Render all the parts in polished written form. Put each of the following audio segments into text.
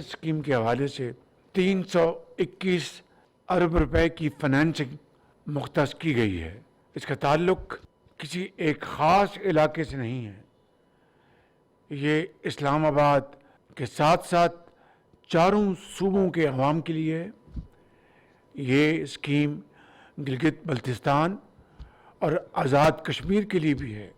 इस स्कीम के हवाले से 321 अरब रुपए की फाइनेंसिंग मुख्तस की गई है। इसका ताल्लुक किसी एक ख़ास इलाके से नहीं है। ये इस्लामाबाद के साथ साथ चारों सूबों के अवाम के लिए है। ये स्कीम गिलगित बल्तिस्तान और आज़ाद कश्मीर के लिए भी है।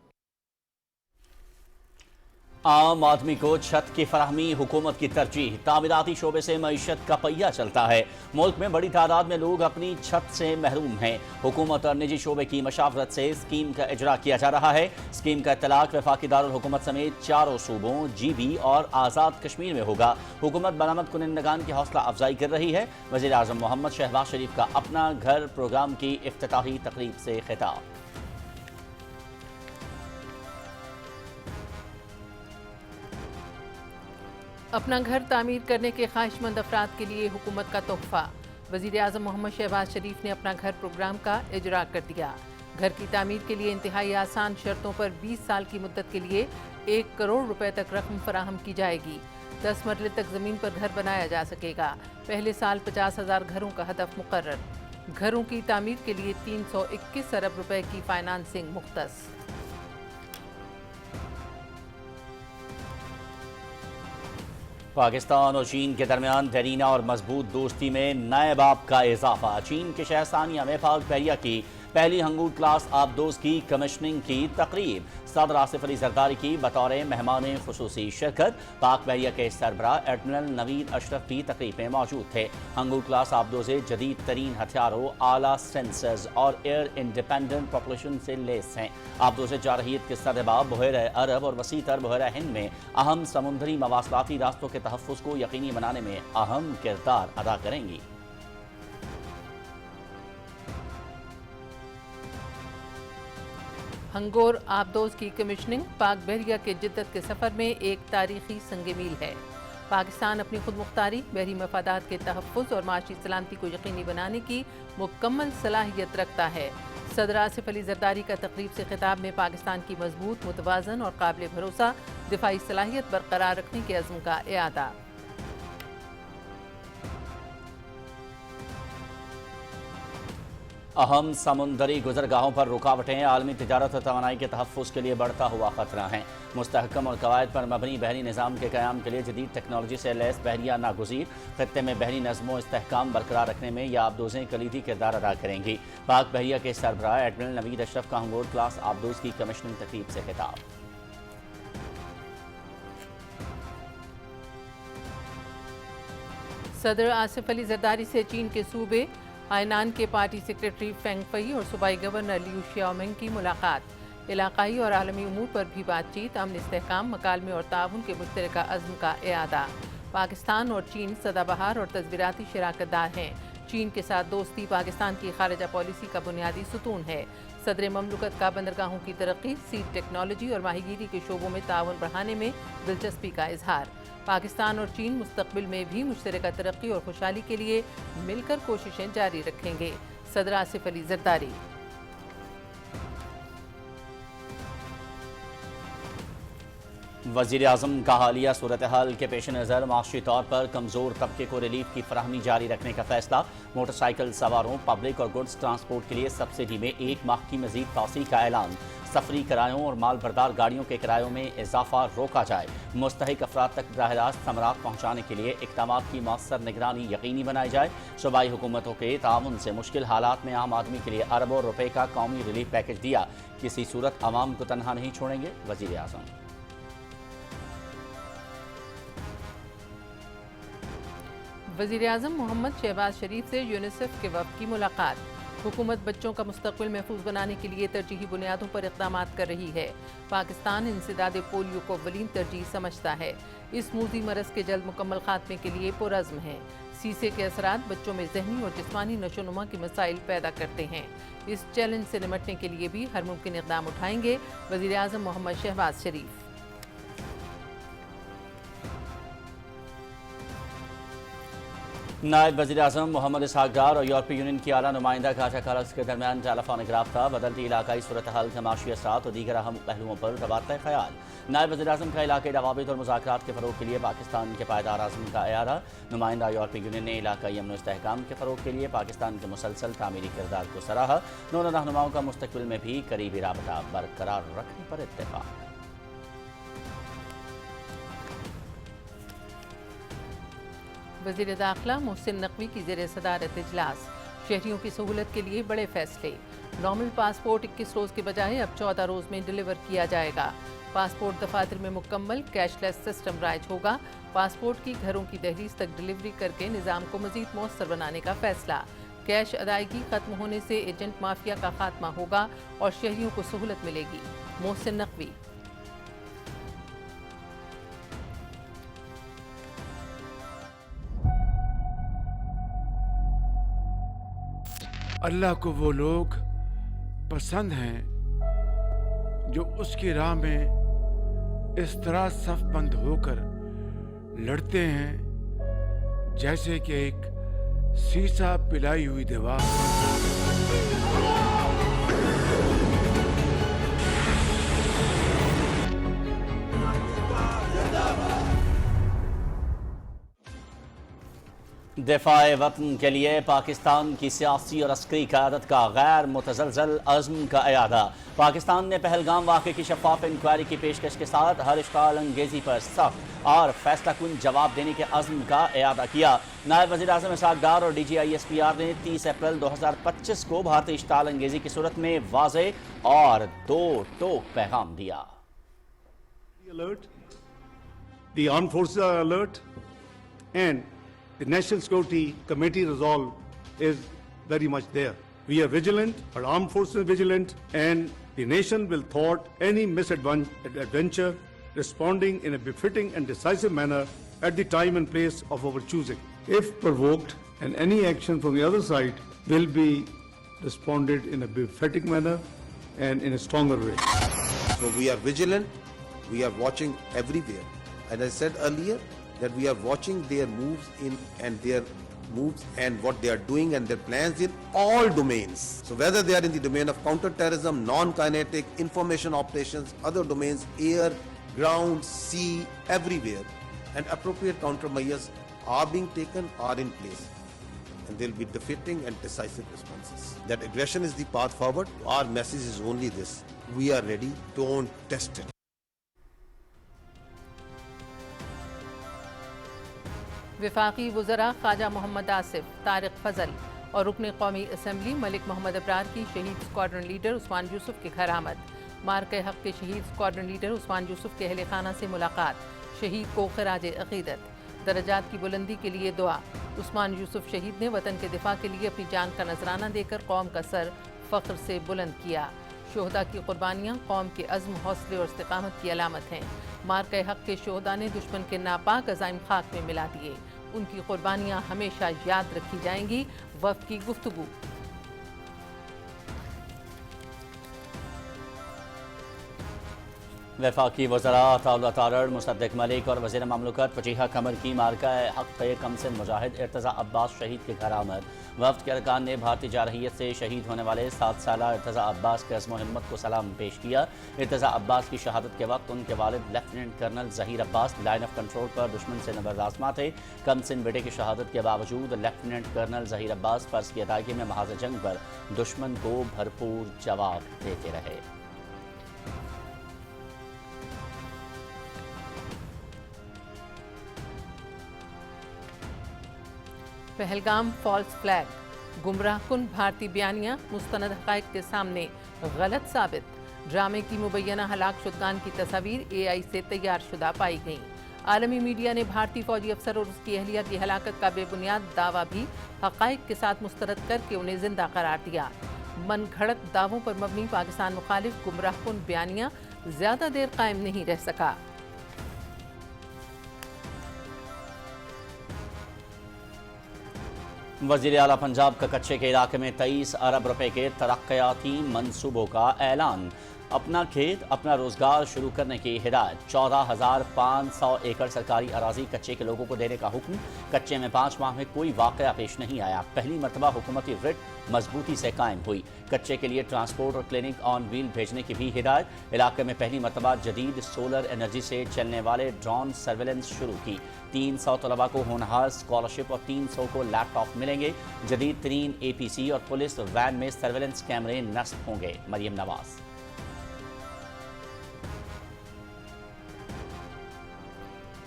आम आदमी को छत की फराहमी हुकूमत की तरजीह। तामीराती शोबे से मईशत का पहिया चलता है। मुल्क में बड़ी तादाद में लोग अपनी छत से महरूम हैं। हुकूमत और निजी शोबे की मशावरत से स्कीम का इजरा किया जा रहा है। स्कीम का इत्तलाक वफाकी दारुल हुकूमत समेत चारों सूबों GB और आज़ाद कश्मीर में होगा। हुकूमत बरामद कुनिंदगान की हौसला अफजाई कर रही है। वज़ीर आज़म मोहम्मद शहबाज शरीफ का अपना घर प्रोग्राम की इफ्तिताही तकरीब से खिताब। अपना घर तामीर करने के ख्वाहिशमंद अफराद के लिए हुकूमत का तोहफा। वज़ीर आज़म मोहम्मद शहबाज शरीफ ने अपना घर प्रोग्राम का इजरा कर दिया। घर की तामीर के लिए इंतहाई आसान शर्तों पर 20 साल की मुद्दत के लिए 1 करोड़ रुपए तक रकम फराहम की जाएगी। 10 मरले तक ज़मीन पर घर बनाया जा सकेगा। पहले साल 50,000 घरों का हदफ मुकर्रर। घरों की तामीर के लिए 321 अरब रुपए की फाइनेंसिंग मुख्तस। पाकिस्तान और चीन के दरमियान देरीना और मजबूत दोस्ती में नए बाब का इजाफा। चीन के शहर सानिया में पाक बहरिया की पहली हंगूर क्लास आबदोज की कमीशनिंग की तकरीब। सदर आसिफ अली जरदारी की बतौर मेहमान खुसूसी शिरकत। पाक बहरिया के सरबराह एडमिरल नवीद अशरफ भी तकरीब में मौजूद थे। हंगूर क्लास आबदोजें जदीद तरीन हथियारों, आला सेंसर्स और एयर इंडिपेंडेंट प्रोपल्शन से लेस हैं। आबदोजें जारहियत के सदबाब बहर अरब और वसी तर बहर हिंद में अहम समुद्री मवासलाती रास्तों के तहफ़्फ़ुज़ को यकीनी बनाने में अहम किरदार अदा करेंगी। हंगोर आबदोज की कमीशनिंग पाक बहरिया के जिद्दत के सफ़र में एक तारीखी संग मील है। पाकिस्तान अपनी खुद मुख्तारी, बहरी मफादात के तहफ़्फ़ुज़ और माशी सलामती को यकीनी बनाने की मुकम्मल सलाहियत रखता है। सदर आसिफ अली जरदारी का तकरीब से खिताब में पाकिस्तान की मजबूत, मुतवाज़न और काबिल भरोसा दिफाई सलाहियत बरकरार रखने के अज़्म का इआदा। अहम समुंदरी गुजरगाहों पर रुकावटें आलमी तिजारत और तवानाई के तहफ़्फ़ुज़ के लिए बढ़ता हुआ ख़तरा हैं। मुस्तहकम और कवायद पर मबनी बहरी निज़ाम के क़याम के लिए जदीद टेक्नोलॉजी से लैस बहरिया नागुज़ीर। ख़त्ते में बहरी नज़्मो इस्तेहकाम बरकरार रखने में यह आबदोज़ें कलीदी किरदार अदा करेंगी। पाक बहरिया के सरबराह एडमिरल नवीद अशरफ का हंगोर क्लास आबदोज़ की कमीशनिंग तकरीब से खिताब। सदर आसिफ अली जरदारी से चीन के सूबे आयनान के पार्टी सेक्रेटरी फेंग फई और सूबाई गवर्नर लियू शियाओमिंग की मुलाकात। इलाकाई और आलमी उमूर पर भी बातचीत। अमन इस्तेहकाम, मकालमे और ताउन के मुश्तरका अज़्म का इआदा। पाकिस्तान और चीन सदाबहार और तज़वीराती शराकतदार हैं। चीन के साथ दोस्ती पाकिस्तान की खारजा पॉलिसी का बुनियादी सुतून है। सदर ममलकत का बंदरगाहों की तरक्की, सीड टेक्नोलॉजी और माहीगीरी के शोबों में ताउन बढ़ाने में दिलचस्पी का इजहार। पाकिस्तान और चीन मुस्तकबिल में भी मुश्तरका तरक्की और खुशहाली के लिए मिलकर कोशिशें जारी रखेंगे। सदर आसिफ अली जरदारी। वज़ीर आज़म का हालिया सूरत हाल के पेश नज़र माशी तौर पर कमज़ोर तबके को रिलीफ की फराहमी जारी रखने का फैसला। मोटरसाइकिल सवारों, पब्लिक और गुड्स ट्रांसपोर्ट के लिए सब्सिडी में 1 माह की मज़ीद तौसीह का ऐलान। सफरी किरायों और माल बरदार गाड़ियों के किरायों में इजाफा रोका जाए। मुस्तहिक अफराद तक बराह रास्त थमरात पहुँचाने के लिए इक़दामात की मौसर निगरानी यकीनी बनाई जाए। सूबाई हुकूमतों के ताउन से मुश्किल हालात में आम आदमी के लिए अरबों रुपए का कौमी रिलीफ पैकेज दिया। किसी सूरत आवाम को तनहा नहीं छोड़ेंगे वज़ीर आज़म। वज़ीर आज़म मोहम्मद शहबाज शरीफ से यूनिसेफ के वफ़द की मुलाकात। हुकूमत बच्चों का मुस्तक़बिल महफूज बनाने के लिए तरजीही बुनियादों पर इक़दामात कर रही है। पाकिस्तान इंसदाद पोलियो को अव्वलीन तरजीह समझता है। इस मूज़ी मरज़ के जल्द मुकम्मल खात्मे के लिए पुरज़्म है। सीसे के असरात बच्चों में ज़हनी और जिस्मानी नशोनुमा के मसाइल पैदा करते हैं। इस चैलेंज से निमटने के लिए भी हर मुमकिन इक़दाम उठाएंगे वज़ीर आज़म मोहम्मद शहबाज शरीफ। نائب وزیر اعظم محمد اسحاق ڈار اور یورپی یونین کی اعلیٰ نمائندہ کاٹا کالکس کے درمیان ٹیلیفونک رابطہ، بدلتی علاقائی صورتحال کے معاشی اثرات اور دیگر اہم پہلوؤں پر تبادلہ خیال۔ نائب وزیر اعظم کا علاقائی روابط اور مذاکرات کے فروغ کے لیے پاکستان کے پائیدار عزم کا اعادہ۔ نمائندہ یورپی یونین نے علاقائی امن و استحکام کے فروغ کے لیے پاکستان کے مسلسل تعمیری کردار کو سراہا۔ دونوں رہنماؤں کا مستقبل میں بھی قریبی رابطہ برقرار رکھنے پر اتفاق۔ وزیر داخلہ محسن نقوی کی زیر صدارت اجلاس، شہریوں کی سہولت کے لیے بڑے فیصلے۔ نارمل پاسپورٹ 21 روز کے بجائے اب 14 روز میں ڈیلیور کیا جائے گا۔ پاسپورٹ دفاتر میں مکمل کیش لیس سسٹم رائج ہوگا۔ پاسپورٹ کی گھروں کی دہلیز تک ڈیلیوری کر کے نظام کو مزید مؤثر بنانے کا فیصلہ۔ کیش ادائیگی ختم ہونے سے ایجنٹ مافیا کا خاتمہ ہوگا اور شہریوں کو سہولت ملے گی۔ محسن نقوی۔ اللہ کو وہ لوگ پسند ہیں جو اس کی راہ میں اس طرح صف بند ہو کر لڑتے ہیں جیسے کہ ایک سیسا پلائی ہوئی دیوار۔ دفاع وطن کے لیے پاکستان کی سیاسی اور عسکری قیادت کا غیر متزلزل عزم کا اعادہ۔ پاکستان نے پہلگام واقعے کی شفاف انکوائری کی پیشکش کے ساتھ ہر اشتعال انگیزی پر سخت اور فیصلہ کن جواب دینے کے عزم کا اعادہ کیا۔ نائب وزیر اعظم اسحاق ڈار اور D G I S P R نے 30 اپریل 2025 کو بھارتی اشتعال انگیزی کی صورت میں واضح اور دو ٹوک پیغام دیا۔ The armed forces are alert, and the National Security Committee resolve is very much there. We are vigilant, our armed forces are vigilant, and the nation will thwart any misadventure, responding in a befitting and decisive manner at the time and place of our choosing. If provoked, and any action from the other side will be responded in a befitting manner and in a stronger way. So we are vigilant, we are watching everywhere. As I said earlier, that we are watching their moves and what they are doing and their plans in all domains. So whether they are in the domain of counter-terrorism, non-kinetic, information operations, other domains, air, ground, sea, everywhere. And appropriate countermeasures are being taken, are in place. And there will be defeating and decisive responses. That aggression is the path forward. Our message is only this: we are ready, don't test it. وفاقی وزراء خواجہ محمد آصف، طارق فضل اور رکن قومی assembly ملک محمد ابرار کی شہید squadron leader عثمان یوسف کے گھر آمد۔ مارکہ حق کے شہید اسکواڈرن لیڈر عثمان یوسف کے اہل خانہ سے ملاقات، شہید کو خراج عقیدت، درجات کی بلندی کے لیے دعا۔ عثمان یوسف شہید نے وطن کے دفاع کے لیے اپنی جان کا نذرانہ دے کر قوم کا سر فخر سے بلند کیا۔ شہداء کی قربانیاں قوم کے عزم، حوصلے اور استقامت کی علامت ہیں۔ مارکہ حق کے شہداء نے دشمن کے ناپاک عزائم خاک میں ملا دیے، ان کی قربانیاں ہمیشہ یاد رکھی جائیں گی۔ وفد کی گفتگو۔ وفاقی وزراء عطاءاللہ تارڑ، مصدق ملک اور وزیر مملکت وجیہہ قمر کی مارکہ حق کمسن مجاہد ارتضیٰ عباس شہید کے گھر آمد۔ وفد کے ارکان نے بھارتی جارحیت سے شہید ہونے والے 7 سالہ ارتضیٰ عباس کے عزم و ہمت کو سلام پیش کیا۔ ارتضیٰ عباس کی شہادت کے وقت ان کے والد lieutenant colonel Zaheer Abbas line of control پر دشمن سے نبردآزما تھے۔ کمسن بیٹے کی شہادت کے باوجود لیفٹیننٹ کرنل ظہیر عباس فرض کی ادائیگی میں محاذ جنگ پر دشمن کو بھرپور جواب دیتے رہے۔ پہلگام فالس فلیگ، گمراہ کن بھارتی بیانیاں مستند حقائق کے سامنے غلط ثابت۔ ڈرامے کی مبینہ ہلاک شدگان کی تصاویر AI سے تیار شدہ پائی گئیں۔ عالمی میڈیا نے بھارتی فوجی افسر اور اس کی اہلیہ کی ہلاکت کا بے بنیاد دعویٰ بھی حقائق کے ساتھ مسترد کر کے انہیں زندہ قرار دیا۔ من گھڑت دعووں پر مبنی پاکستان مخالف گمراہ کن بیانیاں زیادہ دیر قائم نہیں رہ سکا۔ वज़ीर आला पंजाब का कच्चे के इलाके में 23 अरब रुपए के तरक्याती मंसूबों का ऐलान। अपना खेत अपना रोजगार शुरू करने की हिदायत। 14,500 एकड़ सरकारी अराजी कच्चे के लोगों को देने का हुक्म। कच्चे में 5 माह में कोई वाकया पेश नहीं आया। पहली मरतबा हुकूमती रिट मजबूती से कायम हुई। कच्चे के लिए ट्रांसपोर्ट और क्लिनिक ऑन व्हील भेजने की भी हिदायत। इलाके में पहली मरतबा जदीद सोलर एनर्जी से चलने वाले ड्रोन सर्वेलेंस शुरू की। 300 तलबा को होनहार स्कॉलरशिप और 300 को लैपटॉप मिलेंगे। जदीद तरीन APC और पुलिस वैन में सर्वेलेंस कैमरे नस्ब होंगे। मरियम नवाज।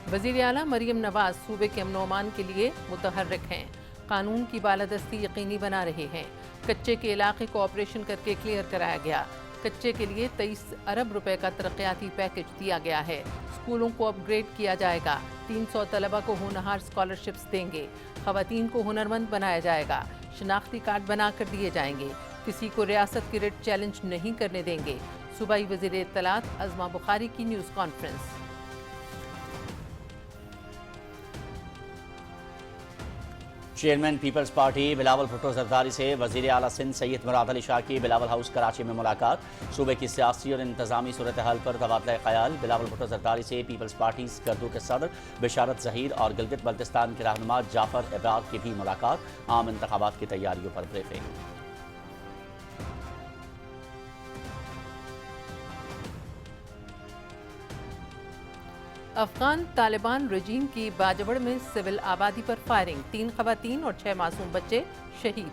वज़ीर आला मरियम नवाज सूबे के अमन अमान के लिए मुतहर्रिक हैं, कानून की बालादस्ती यकीनी बना रहे हैं। कच्चे के इलाके को ऑपरेशन करके क्लियर कराया गया। कच्चे के लिए 23 अरब रुपए का तरक्याती पैकेज दिया गया है। स्कूलों को अपग्रेड किया जाएगा। 300 तलबा को होनहार स्कॉलरशिप्स देंगे। खवातीन को हुनरमंद बनाया जाएगा। शनाख्ती कार्ड बना कर दिए जाएंगे। किसी को रियासत की रिट चैलेंज नहीं करने देंगे। सूबाई वज़ीर इत्तलात अज़मा बुखारी की news conference. Chairman Peoples Party Bilawal Bhutto Zardari से वज़ीर आला सिंध सैयद मुराद अली शाह की बिलावल हाउस कराची में मुलाकात। सूबे की सियासी और इंतजामी सूरत हाल पर तबादला ख्याल। बिलावल भुट्टो जरदारी से पीपल्स पार्टी स्कर्दू के सदर बिशारत ज़हीर और गिलगित बल्तिस्तान के रहनुमा जाफर इब्रार की भी मुलाकात। आम इंतखाबात की तैयारियों पर ब्रीफिंग। अफगान तालिबान रजीम की बाजवड़ में सिविल आबादी पर फायरिंग। 3 खवातीन और 6 मासूम बच्चे शहीद।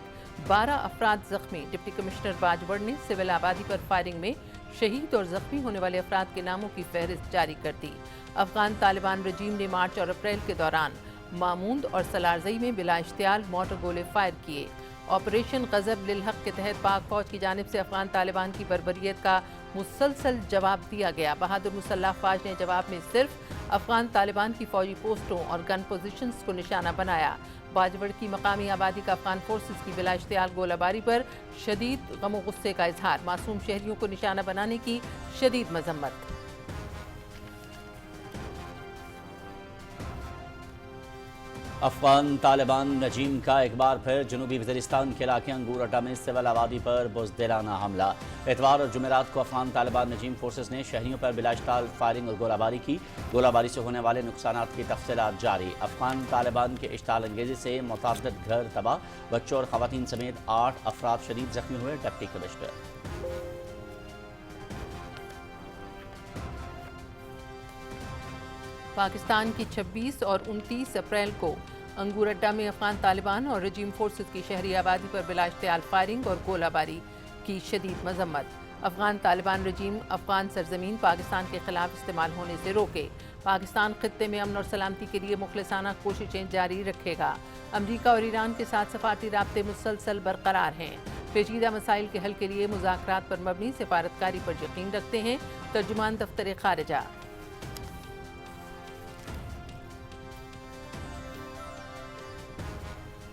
12 अफराद जख्मी। डिप्टी कमिश्नर बाजवड़ ने सिविल आबादी पर फायरिंग में शहीद और जख्मी होने वाले अफराद के नामों की फहरिस्त जारी कर दी। अफगान तालिबान रजीम ने मार्च और अप्रैल के दौरान मामूंद और सलारजई में बिला इश्तियाल मोटर गोले फायर किए। ऑपरेशन गजब लिल हक के तहत पाक फौज की जानिब से अफगान तालिबान की बर्बरियत का मुसलसल जवाब दिया गया। बहादुर मुसल्लह फाज ने जवाब में सिर्फ अफगान तालिबान की फौजी पोस्टों और गन पोजीशंस को निशाना बनाया। बाजवड़ की मकामी आबादी का अफगान फोर्सेस की बिला इश्तियाल गोलाबारी पर शदीद गम गुस्से का इजहार। मासूम शहरियों को निशाना बनाने की शदीद मजम्मत। अफगान तालिबान रजीम का एक बार फिर जनूबी वज़ीरिस्तान के इलाके अंगूर अड्डा में सिविल आबादी पर बुज़दिलाना हमला। इतवार और जुमेरात को अफगान तालिबान रजीम फोर्सेस ने शहरियों पर बिलाश्ताल फायरिंग और गोलाबारी की। गोलाबारी से होने वाले नुकसानात की तफसीलात जारी। अफगान तालिबान के इश्ताल अंगेजी से मुतअद्दिद घर तबाह। बच्चों और खवातीन समेत 8 अफराद शदीद जख्मी हुए। Deputy commissioner. पाकिस्तान की 26 और 29 अप्रैल को अंगूर अड्डा में अफगान तालिबान और रजीम फोर्सेस की शहरी आबादी पर बिला इश्तियाल फायरिंग और गोलाबारी की शदीद मजम्मत। अफगान तालिबान रजीम अफगान सरजमीन पाकिस्तान के खिलाफ इस्तेमाल होने से रोके। पाकिस्तान खित्ते में अमन और सलामती के लिए मुखलिसाना कोशिशें जारी रखेगा। अमरीका और ईरान के साथ सफारती राब्ते मुसलसल बरकरार हैं। पेचीदा मसाइल के हल के लिए मुज़ाकरात पर मबनी सिफारतकारी पर यकीन रखते हैं। तर्जुमान दफ्तर खारिजा।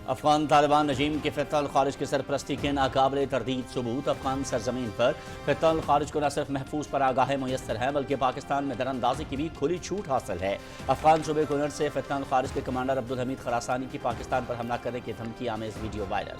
अफगान तालिबान रजीम के फ़ितल खारिज की सरपरस्ती के नाकाबिल तरदीद सबूत। अफगान सरजमीन पर फ़ितल खारिज को न सिर्फ महफूज पर आगाहें मुयस्सर हैं बल्कि पाकिस्तान में दरअंदाजी की भी खुली छूट हासिल है। अफगान सूबे कुनर से फ़ितल खारिज के कमांडर अब्दुल हमीद खरासानी की पाकिस्तान पर हमला करने की धमकी आमेज वीडियो वायरल।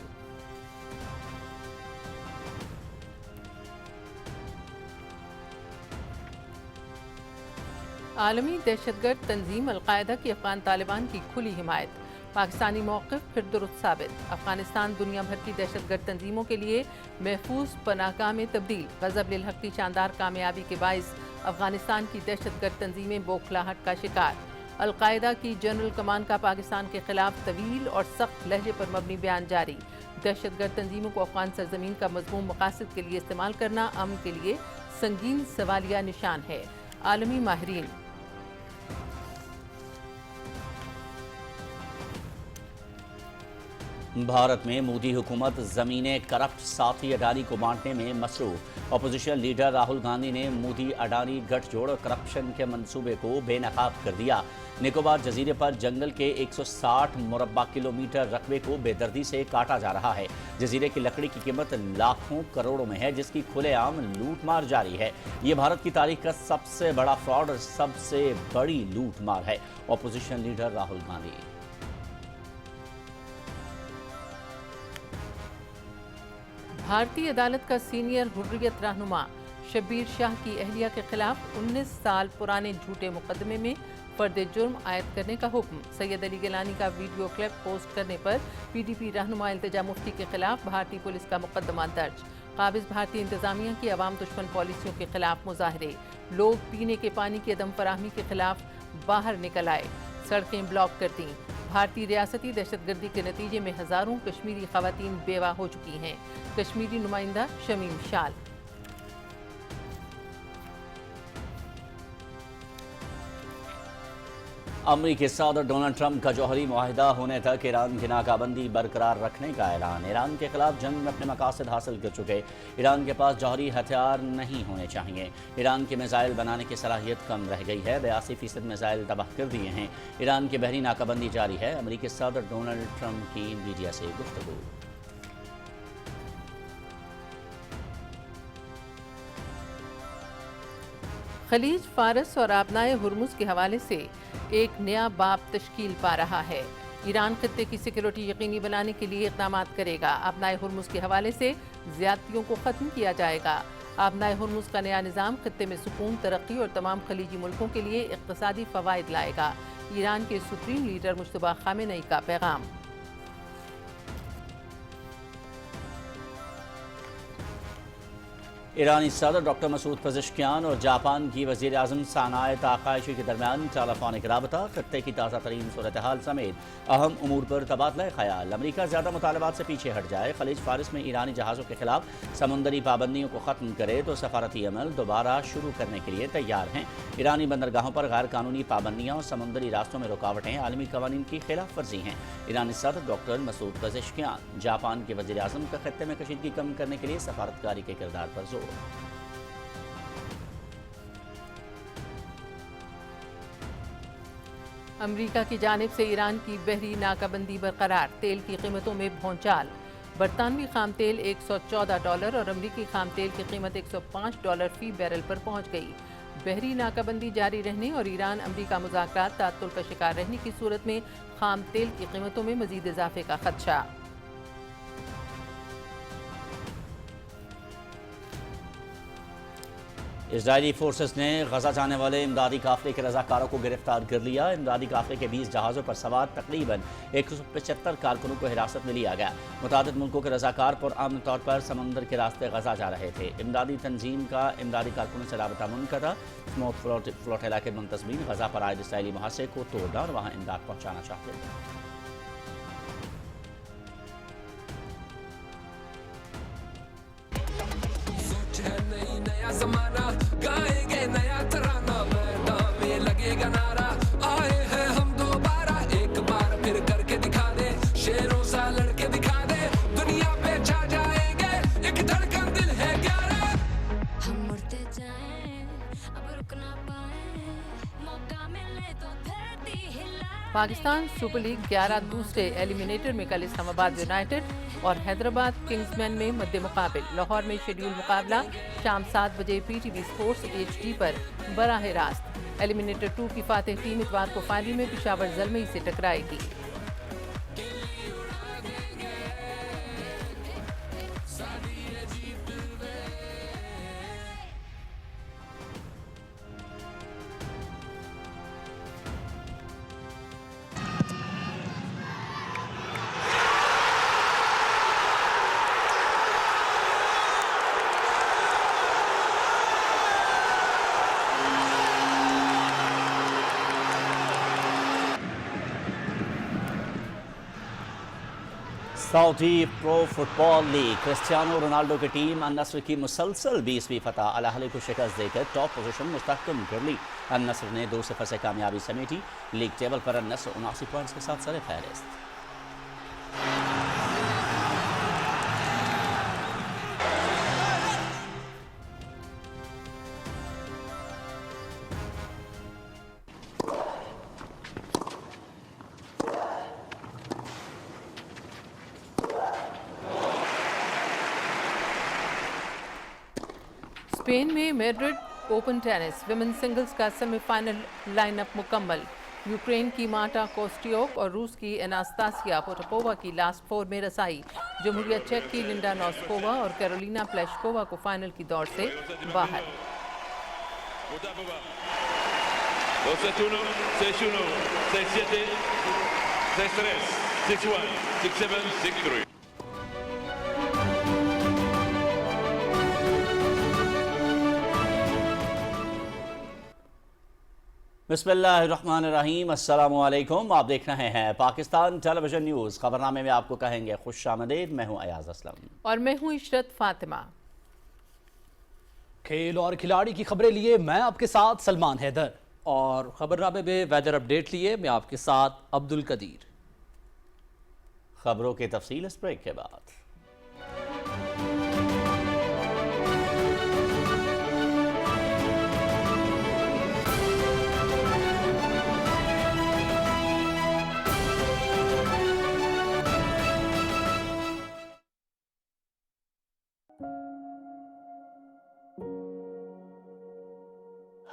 आलमी दहशतगर्द तंजीम अलकायदा की अफगान तालिबान की खुली हिमायत। पाकिस्तानी मौक़िफ़ फिर दुरुस्त साबित। अफगानिस्तान दुनिया भर की दहशतगर्द तंजीमों के लिए महफूज पनाहगाह में तब्दील। गज़ब लिल हक़ की शानदार कामयाबी के बाइस अफगानिस्तान की दहशतगर्द तंजीमें बौखलाहट का शिकार। अलकायदा की जनरल कमान का पाकिस्तान के खिलाफ तवील और सख्त लहजे पर मबनी बयान जारी। दहशतगर्द तंजीमों को अफगान सरजमीन का मज़मूम मकासद के लिए इस्तेमाल करना अमन के लिए संगीन सवालिया निशान है। आलमी माहिरीन। भारत में मोदी हुकूमत ज़मीनें करप्ट साथी अडानी को बांटने में मसरूफ। अपोजिशन लीडर राहुल गांधी ने मोदी अडानी गठजोड़ और करप्शन के मंसूबे को बेनकाब कर दिया। निकोबार जजीरे पर जंगल के 160 मुरब्बा किलोमीटर रकबे को बेदर्दी से काटा जा रहा है। जजीरे की लकड़ी की कीमत लाखों करोड़ों में है, जिसकी खुलेआम लूटमार जारी है। ये भारत की तारीख का सबसे बड़ा फ्रॉड और सबसे बड़ी लूटमार है। Opposition leader Rahul Gandhi. بھارتی عدالت کا سینئر حریت رہنما شبیر شاہ کی اہلیہ کے خلاف 19 سال پرانے جھوٹے مقدمے میں فرد جرم عائد کرنے کا حکم۔ سید علی گیلانی کا ویڈیو کلپ پوسٹ کرنے پر پی ڈی پی رہنما التجا مفتی کے خلاف بھارتی پولیس کا مقدمہ درج۔ قابض بھارتی انتظامیہ کی عوام دشمن پالیسیوں کے خلاف مظاہرے۔ لوگ پینے کے پانی کی عدم فراہمی کے خلاف باہر نکل آئے، سڑکیں بلاک کر دیں۔ بھارتی ریاستی دہشت گردی کے نتیجے میں ہزاروں کشمیری خواتین بیوہ ہو چکی ہیں۔ کشمیری نمائندہ شمیم شال۔ امریکی صدر ڈونلڈ ٹرمپ کا جوہری معاہدہ ہونے تک ایران کی ناکہ بندی برقرار رکھنے کا اعلان۔ ایران کے خلاف جنگ میں اپنے مقاصد حاصل کر چکے ایران کے پاس جوہری ہتھیار نہیں ہونے چاہیے۔ ایران کے میزائل بنانے کی صلاحیت کم رہ گئی ہے، 82% میزائل تباہ کر دیے ہیں۔ ایران کی بحری ناکہ بندی جاری ہے۔ امریکی صدر ڈونلڈ ٹرمپ کی میڈیا سے گفتگو۔ خلیج فارس اور آبنائے ہرمز کے حوالے سے ایک نیا باب تشکیل پا رہا ہے۔ ایران خطے کی سیکیورٹی یقینی بنانے کے لیے اقدامات کرے گا۔ آبنائے ہرمز کے حوالے سے زیادتیوں کو ختم کیا جائے گا۔ آبنائے ہرمز کا نیا نظام خطے میں سکون، ترقی اور تمام خلیجی ملکوں کے لیے اقتصادی فوائد لائے گا۔ ایران کے سپریم لیڈر مجتبیٰ خامنئی کا پیغام۔ ایرانی صدر ڈاکٹر مسعود پزشکیان اور جاپان کی وزیر اعظم سانائے تاکائشی کے درمیان ٹیلیفونک رابطہ، خطے کی تازہ ترین صورتحال سمیت اہم امور پر تبادلہ خیال۔ امریکہ زیادہ مطالبات سے پیچھے ہٹ جائے، خلیج فارس میں ایرانی جہازوں کے خلاف سمندری پابندیوں کو ختم کرے تو سفارتی عمل دوبارہ شروع کرنے کے لیے تیار ہیں۔ ایرانی بندرگاہوں پر غیر قانونی پابندیاں اور سمندری راستوں میں رکاوٹیں عالمی قوانین کی خلاف ورزی ہیں۔ ایرانی صدر ڈاکٹر مسعود پزشکیان۔ جاپان کے وزیر اعظم کا خطے میں کشیدگی کم کرنے کے لیے سفارتکاری کے کردار پر زور۔ امریکہ کی جانب سے ایران کی بحری ناکہ بندی برقرار، تیل کی قیمتوں میں بھونچال۔ برطانوی خام تیل $114 اور امریکی خام تیل کی قیمت $105 فی بیرل پر پہنچ گئی۔ بحری ناکہ بندی جاری رہنے اور ایران امریکہ مذاکرات تعطل کا شکار رہنے کی صورت میں خام تیل کی قیمتوں میں مزید اضافے کا خدشہ۔ اسرائیلی فورسز نے غزہ جانے والے امدادی قافلے کے رضاکاروں کو گرفتار کر لیا۔ امدادی قافلے کے 20 جہازوں پر سوار تقریباً 175 کارکنوں کو حراست میں لیا گیا۔ متعدد ملکوں کے رضاکار پرامن طور پر سمندر کے راستے غزہ جا رہے تھے۔ امدادی تنظیم کا امدادی کارکنوں سے رابطہ منقطع۔ اسموک فلوٹیلا کے منتظمین غزہ پر عائد اسرائیلی محاصرے کو توڑنا اور وہاں امداد پہنچانا چاہتے تھے۔ زمانہ گائیں گے نیا ترانہ، میدان میں لگے گا نعرہ، آئے ہیں ہم دوبارہ، ایک بار پھر کر کے دکھا دے، شیروں سا لڑکے دکھا دے، دنیا پہ چھا جائیں گے، ایک دھڑکن دل ہے 11۔ ہم مڑتے جائیں اب رک نہ پائیں، موقع ملے تو دھرتی ہلا۔ پاکستان سپر لیگ 11 دوسرے ایلیمینیٹر میں کل اسلام آباد یونائیٹڈ اور حیدرآباد کنگز مین میں مد مقابل۔ لاہور میں شیڈول مقابلہ شام 7 بجے P T V sports HD پر براہ راست۔ ایلیمینیٹر 2 کی فاتح ٹیم اتوار کو فائنل میں پشاور زلمی سے ٹکرائے گی۔ سعودی پرو فٹ بال لیگ، کرسٹیانو رونالڈو کی ٹیم النصر کی مسلسل 20ویں فتح الاہلی کو شکست دے کر ٹاپ پوزیشن مستحکم کر لی۔ النصر نے 2-0 سے کامیابی سمیٹی۔ لیگ ٹیبل پر النصر 79 پوائنٹس کے ساتھ سر فہرست۔ اسپین میں Madrid open tennis women singles کا سیمی فائنل لائن اپ مکمل۔ यूक्रेन की मार्टा कोस्टियोक और रूस की एनास्तासिया पोटोपोवा की लास्ट फोर में रसाई। जमहूरिया चेक की लिंडा नोस्कोवा और कैरोलिना प्लेशकोवा को फाइनल की दौड़ से बाहर। 2-1, 6-1, 6-7, 6-3, 6-1, 6-7, 6-3. बिस्मिल्लाहिर्रहमानिर्रहीम, अस्सलामु अलैकुम। आप देख रहे हैं पाकिस्तान टेलीविजन न्यूज़। खबरनामे में आपको कहेंगे खुश आमदीद। मैं हूँ अयाज असलम और मैं हूँ इशरत फातिमा। खेल और खिलाड़ी की खबरें लिए मैं आपके साथ सलमान हैदर, और खबरनामे में वेदर अपडेट लिए मैं आपके साथ अब्दुल कदीर। खबरों की तफसील इस ब्रेक के बाद।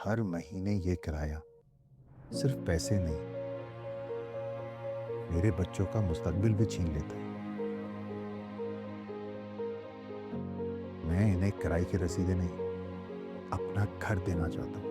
हर महीने ये किराया सिर्फ पैसे नहीं, मेरे बच्चों का मुस्तकबिल भी छीन लेता है। मैं इन्हें किराए की रसीदें नहीं, अपना घर देना चाहता हूं।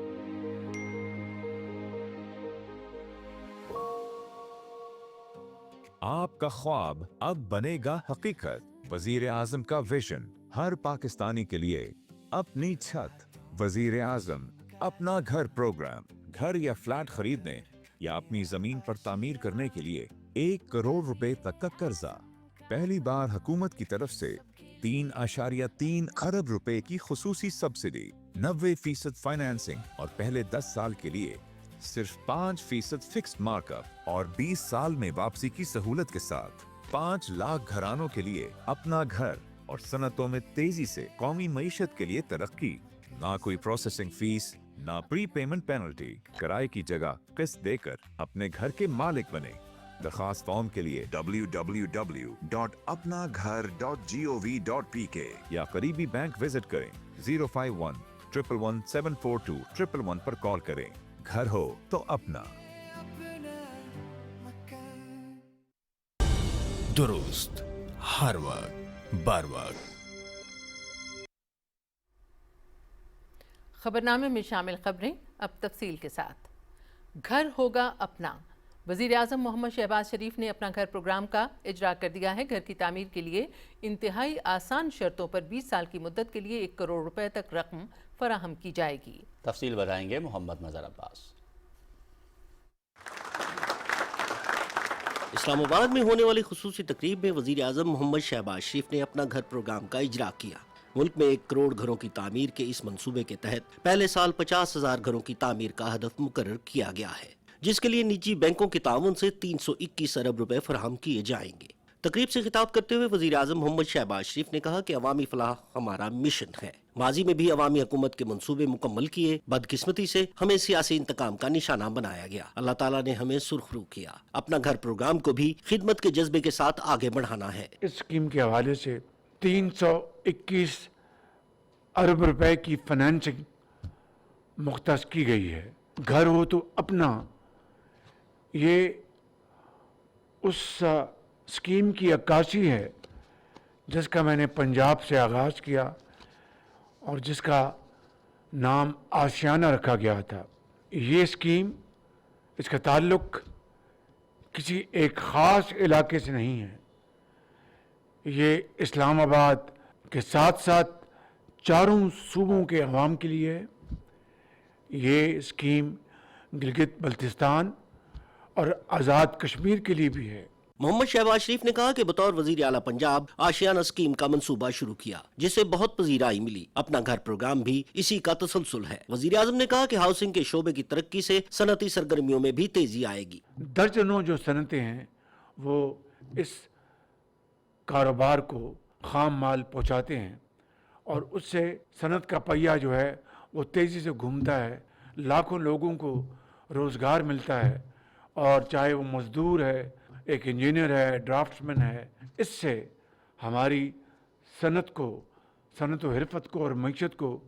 आपका ख्वाब अब बनेगा हकीकत। वजीर आजम का विजन हर पाकिस्तानी के लिए अपनी छत। वजीर आजम अपना घर प्रोग्राम। घर या फ्लैट खरीदने या अपनी जमीन पर तामीर करने के लिए 1 करोड़ रुपए तक का कर्जा। पहली बार हुकूमत की तरफ से 3.3 अरब रुपए की खुसूसी सब्सिडी, 90% फाइनेंसिंग और पहले 10 साल के लिए सिर्फ 5% फिक्स्ड मार्कअप और 20 साल में वापसी की सहूलत के साथ 5 लाख घरानों के लिए अपना घर और सनतों में तेजी से कौमी मईशत के लिए तरक्की। ना कोई प्रोसेसिंग फीस, ना प्री पेमेंट पेनल्टी। किराए की जगह किस्त देकर अपने घर के मालिक बने। दरखास्त फॉर्म के लिए www.apnaghar.gov.pk या करीबी बैंक विजिट करें। 051-111-742-111 पर कॉल करें। घर हो तो अपना। दुरुस्त हर वक्त बर वक्त। खबरनामे में शामिल खबरें अब तफसील के साथ। घर होगा अपना। वज़ीर आज़म मोहम्मद शहबाज शरीफ ने अपना घर प्रोग्राम का इजरा कर दिया है। घर की तामीर के लिए इंतहाई आसान शर्तों पर 20 साल की मुद्दत के लिए 1 करोड़ रुपए तक रकम फराहम की जाएगी। तफसील बताएंगे मोहम्मद मज़हर अब्बास। इस्लामाबाद में होने वाली खुसूसी तकरीब में वज़ीर आज़म मोहम्मद शहबाज शरीफ ने अपना घर प्रोग्राम का इजरा किया। मुल्क में 1 करोड़ घरों की तामीर के इस मंसूबे के तहत पहले साल 50,000 घरों की तामीर का हदफ मुकर्रर किया गया है, जिसके लिए निजी बैंकों के ताउन से 321 अरब रुपए फराहम किए जाएंगे। तकरीब से खिताब करते हुए वज़ीर आज़म मोहम्मद शहबाज शरीफ ने कहा कि अवामी फलाह हमारा मिशन है। माजी में भी अवामी हुकूमत के मंसूबे मुकम्मल किए। बदकिस्मती से हमें सियासी इंतकाम का निशाना बनाया गया। अल्लाह ताला ने हमें सुरखरू किया। अपना घर प्रोग्राम को भी खिदमत के जज्बे के साथ आगे बढ़ाना है। इस स्कीम के हवाले से 321 अरब रुपए की फाइनेंसिंग मुख्तस की गई है। घर हो तो अपना, ये उस स्कीम की अक्कासी है जिसका मैंने पंजाब से आगाज़ किया और जिसका नाम आशियाना रखा गया था। ये स्कीम, इसका ताल्लुक़ किसी एक ख़ास इलाके से नहीं है। ये इस्लामाबाद के साथ साथ चारों सूबों के अवाम के लिए है। ये स्कीम गिलगित बल्तिस्तान और आज़ाद कश्मीर के लिए भी है। मोहम्मद शहबाज शरीफ ने कहा कि बतौर वजीर आला पंजाब आशियाना स्कीम का मंसूबा शुरू किया, जिससे बहुत पजीराई मिली। अपना घर प्रोग्राम भी इसी का तसलसल है। वजीर आजम ने कहा कि हाउसिंग के शोबे की तरक्की से सनती सरगर्मियों में भी तेजी आएगी। दर्जनों जो सनतें हैं वो इस कारोबार को खाम माल पहुँचाते हैं और उससे सनत का पहिया जो है वो तेज़ी से घूमता है। लाखों लोगों को रोज़गार मिलता है, और चाहे वो मज़दूर है, एक इंजीनियर है, ड्राफ्ट्समैन है। इससे हमारी सनत को, सनत व हिरफत को और मईशत को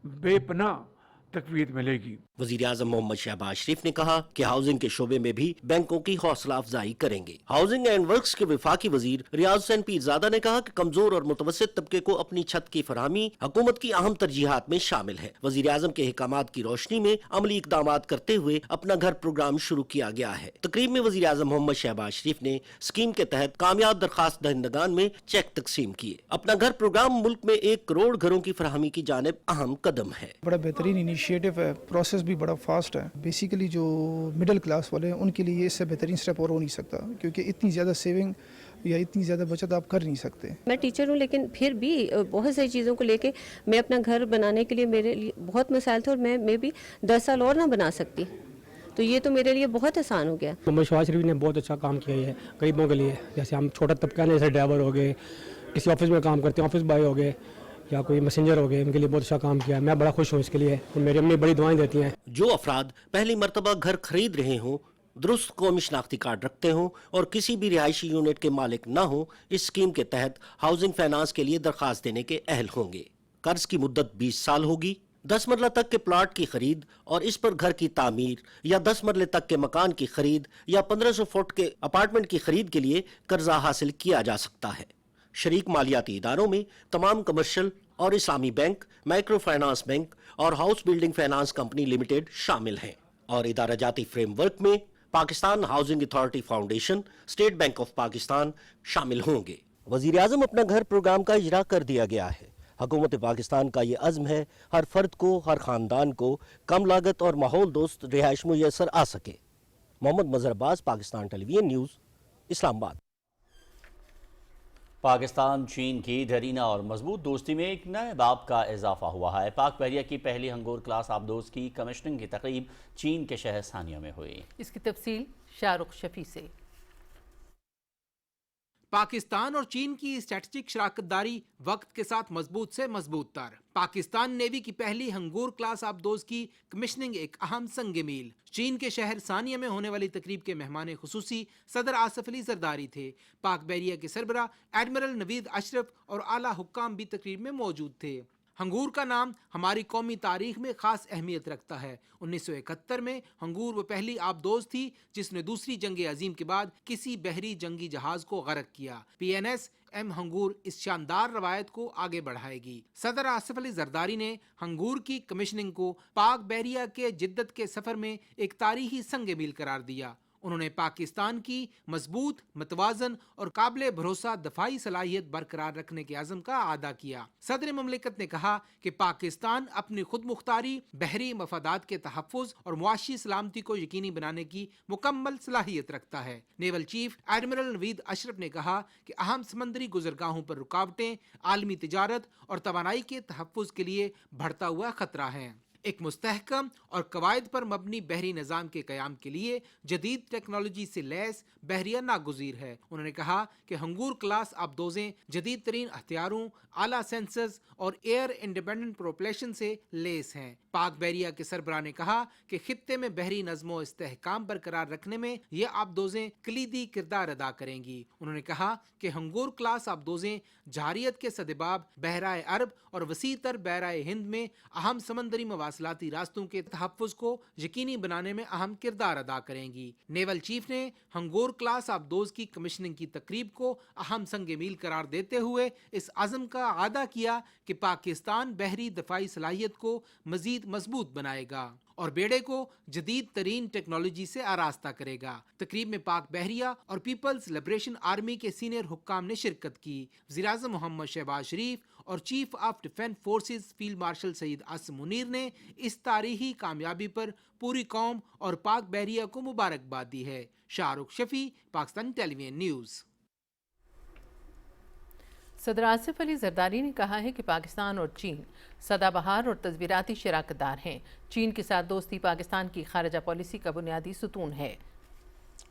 बेपनाह तकवीत मिलेगी। वजीर आजम मोहम्मद शहबाज शरीफ ने कहा कि हाउसिंग के शोबे में भी बैंकों की हौसला अफजाई करेंगे। हाउसिंग एंड वर्क्स के वफाकी वजीर रियाज हुसैन पीरजादा ने कहा कि कमजोर और मुतवस्सित तबके को अपनी छत की फरहमी हुकूमत की अहम तरजीहात में शामिल है। वजीर आजम के अहकामात की रोशनी में अमली इकदाम करते हुए अपना घर प्रोग्राम शुरू किया गया है। तकरीब में वजीर आजम मोहम्मद शहबाज शरीफ ने स्कीम के तहत कामयाब दरखास्त दहिंदगान में चेक तकसीम किए। अपना घर प्रोग्राम मुल्क में 1 करोड़ घरों की फरहमी की जानिब अहम कदम है। बड़ा बेहतरीन इनिशिएटिव है, प्रोसेस भी बड़ा फास्ट है। बेसिकली जो मिडिल क्लास वाले हैं उनके लिए इससे बेहतरीन स्टेप और हो नहीं सकता, क्योंकि इतनी ज़्यादा सेविंग या इतनी ज़्यादा बचत आप कर नहीं सकते। मैं टीचर हूँ, लेकिन फिर भी बहुत सारी चीज़ों को लेके मैं अपना घर बनाने के लिए मेरे लिए बहुत मसाइल थे और मैं भी 10 साल और ना बना सकती, तो ये तो मेरे लिए बहुत आसान हो गया। मोहम्मद शहबाज शरीफ ने बहुत अच्छा काम किया है गरीबों के लिए। जैसे हम छोटा तबका जैसे ड्राइवर हो गए, किसी ऑफिस में काम करते हैं, ऑफिस बॉय हो गए या कोई मैसेंजर हो गए, उनके लिए बहुत अच्छा काम किया है। मैं बड़ा खुश हूँ इसके लिए, मेरी अम्मी बड़ी दुआएं देती हैं। जो अफराद पहली मरतबा घर खरीद रहे हों, दुरुस्त कौमी शनाख्ती कार्ड रखते हों और किसी भी रिहायशी यूनिट के मालिक न हो, इस स्कीम के तहत हाउसिंग फाइनेंस के लिए दरखास्त देने के अहल होंगे। कर्ज की मुद्दत 20 साल होगी। 10 मरला तक के प्लाट की खरीद और इस पर घर की तामीर या 10 मरले तक के मकान की खरीद या 1500 फुट के अपार्टमेंट की खरीद के लिए कर्जा हासिल किया जा सकता है। शरीक मालियाती इदारों में तमाम कमर्शियल और इस्लामी बैंक, माइक्रो फाइनेंस बैंक और house building finance company limited शामिल हैं और इदारा जाती फ्रेमवर्क में Pakistan housing authority foundation, state bank of Pakistan शामिल होंगे। वजीर आजम अपना घर प्रोग्राम का इजरा कर दिया गया है। हुकूमत पाकिस्तान का ये अज़्म है हर फर्द को, हर ख़ानदान को कम लागत और माहौल दोस्त रिहाइश मुयसर आ सके। Mohammad Mazhar Abbas, Pakistan television news, Islamabad. पाकिस्तान चीन की देरीना और मजबूत दोस्ती में एक नए बाब का इजाफा हुआ है। पाक बहरिया की पहली हंगोर क्लास आबदोज की कमिश्निंग की तकरीब चीन के शहर सानिया में हुई। इसकी तफसील शाहरुख शफी से। पाकिस्तान और चीन की स्ट्रेटजिक शराकतदारी वक्त के साथ मजबूत से मजबूत तर। पाकिस्तान नेवी की पहली हंगोर क्लास आबदोज की कमिश्निंग एक अहम संग मील। चीन के शहर सानिया में होने वाली तकरीब के मेहमान खुसूसी सदर आसिफ अली जरदारी थे। पाक बहरिया के सरबरा एडमिरल नवीद अशरफ और आला हुक्काम भी तकरीब में मौजूद थे। हंगूर का नाम हमारी कौमी तारीख में खास अहमियत रखता है। 1971 में हंगूर वो पहली आबदोज थी जिसने दूसरी जंग अजीम के बाद किसी बहरी जंगी जहाज को गर्क किया। PNS एम हंगूर इस शानदार रवायत को आगे बढ़ाएगी। सदर आसिफ अली जरदारी ने हंगूर की कमिश्निंग को पाक बहरिया के जिद्दत के सफर में एक तारीखी संग मील करार दिया। उन्होंने पाकिस्तान की मजबूत, मतवाजन और काबिल भरोसा दफाई सलाहियत बरकरार रखने के आज़म का आदा किया। सदर ममलिकत ने कहा कि पाकिस्तान अपनी खुद मुख्तारी, बहरी मफादात के तहफ़्फ़ुज़ और मुआशी सलामती को यकीनी बनाने की मुकम्मल सलाहियत रखता है। Naval chief admiral Naveed Ashraf ने कहा कि अहम समंदरी गुजरगाहों पर रुकावटें आलमी तिजारत और तवानाई के तहफ़्फ़ुज़ के लिए बढ़ता हुआ खतरा है। एक मुस्तहकम और कवायद पर मबनी बहरी निज़ाम के क़याम के लिए जदीद टेक्नोलॉजी से लैस बहरिया नागुज़ीर है। उन्होंने कहा कि हंगूर क्लास आबदोज़ें जदीद तरीन हथियारों, आला सेंसर्स और एयर इंडिपेंडेंट प्रोपल्शन से लेस हैं। पाक बहरिया के सरबराह ने कहा कि खित्ते में बहरी नज़्मो इस्तेहकाम बरकरार रखने में ये आबदोज़ें कलीदी किरदार अदा करेंगी। उन्होंने कहा कि हंगूर क्लास आबदोज़ें जहारियत के सदबाब बहराए अरब और वसी तर बहराए हिंद में अहम समंदरी मवासलाती रास्तों के तहफ़्फ़ुज़ को यकीनी बनाने में अहम किरदार अदा करेंगी। नेवल चीफ ने हंगोर क्लास आबदोज की कमिश्निंग की तकरीब को अहम संग मील करार देते हुए इस अज़म का आदा किया कि पाकिस्तान बहरी दफाई सलाहियत को मजीद मजबूत बनाएगा और बेड़े को जदीद तरीन टेक्नोलॉजी से आरास्ता करेगा। तकरीब में पाक बहरिया और पीपल्स लिबरेशन आर्मी के सीनियर हुक्काम ने शिरकत की। वज़ीर-ए-आज़म मोहम्मद शहबाज शरीफ और chief of defence forces field marshal Saeed Asim Munir ने इस तारीखी कामयाबी पर पूरी कौम और पाक बहरिया को मुबारकबाद दी है। Shahrukh Shafi, Pakistan television news. सदर आसिफ अली जरदारी ने कहा है कि पाकिस्तान और चीन सदाबहार और तज़वीराती शराकतदार हैं। चीन के साथ दोस्ती पाकिस्तान की खारजा पॉलिसी का बुनियादी सुतून है।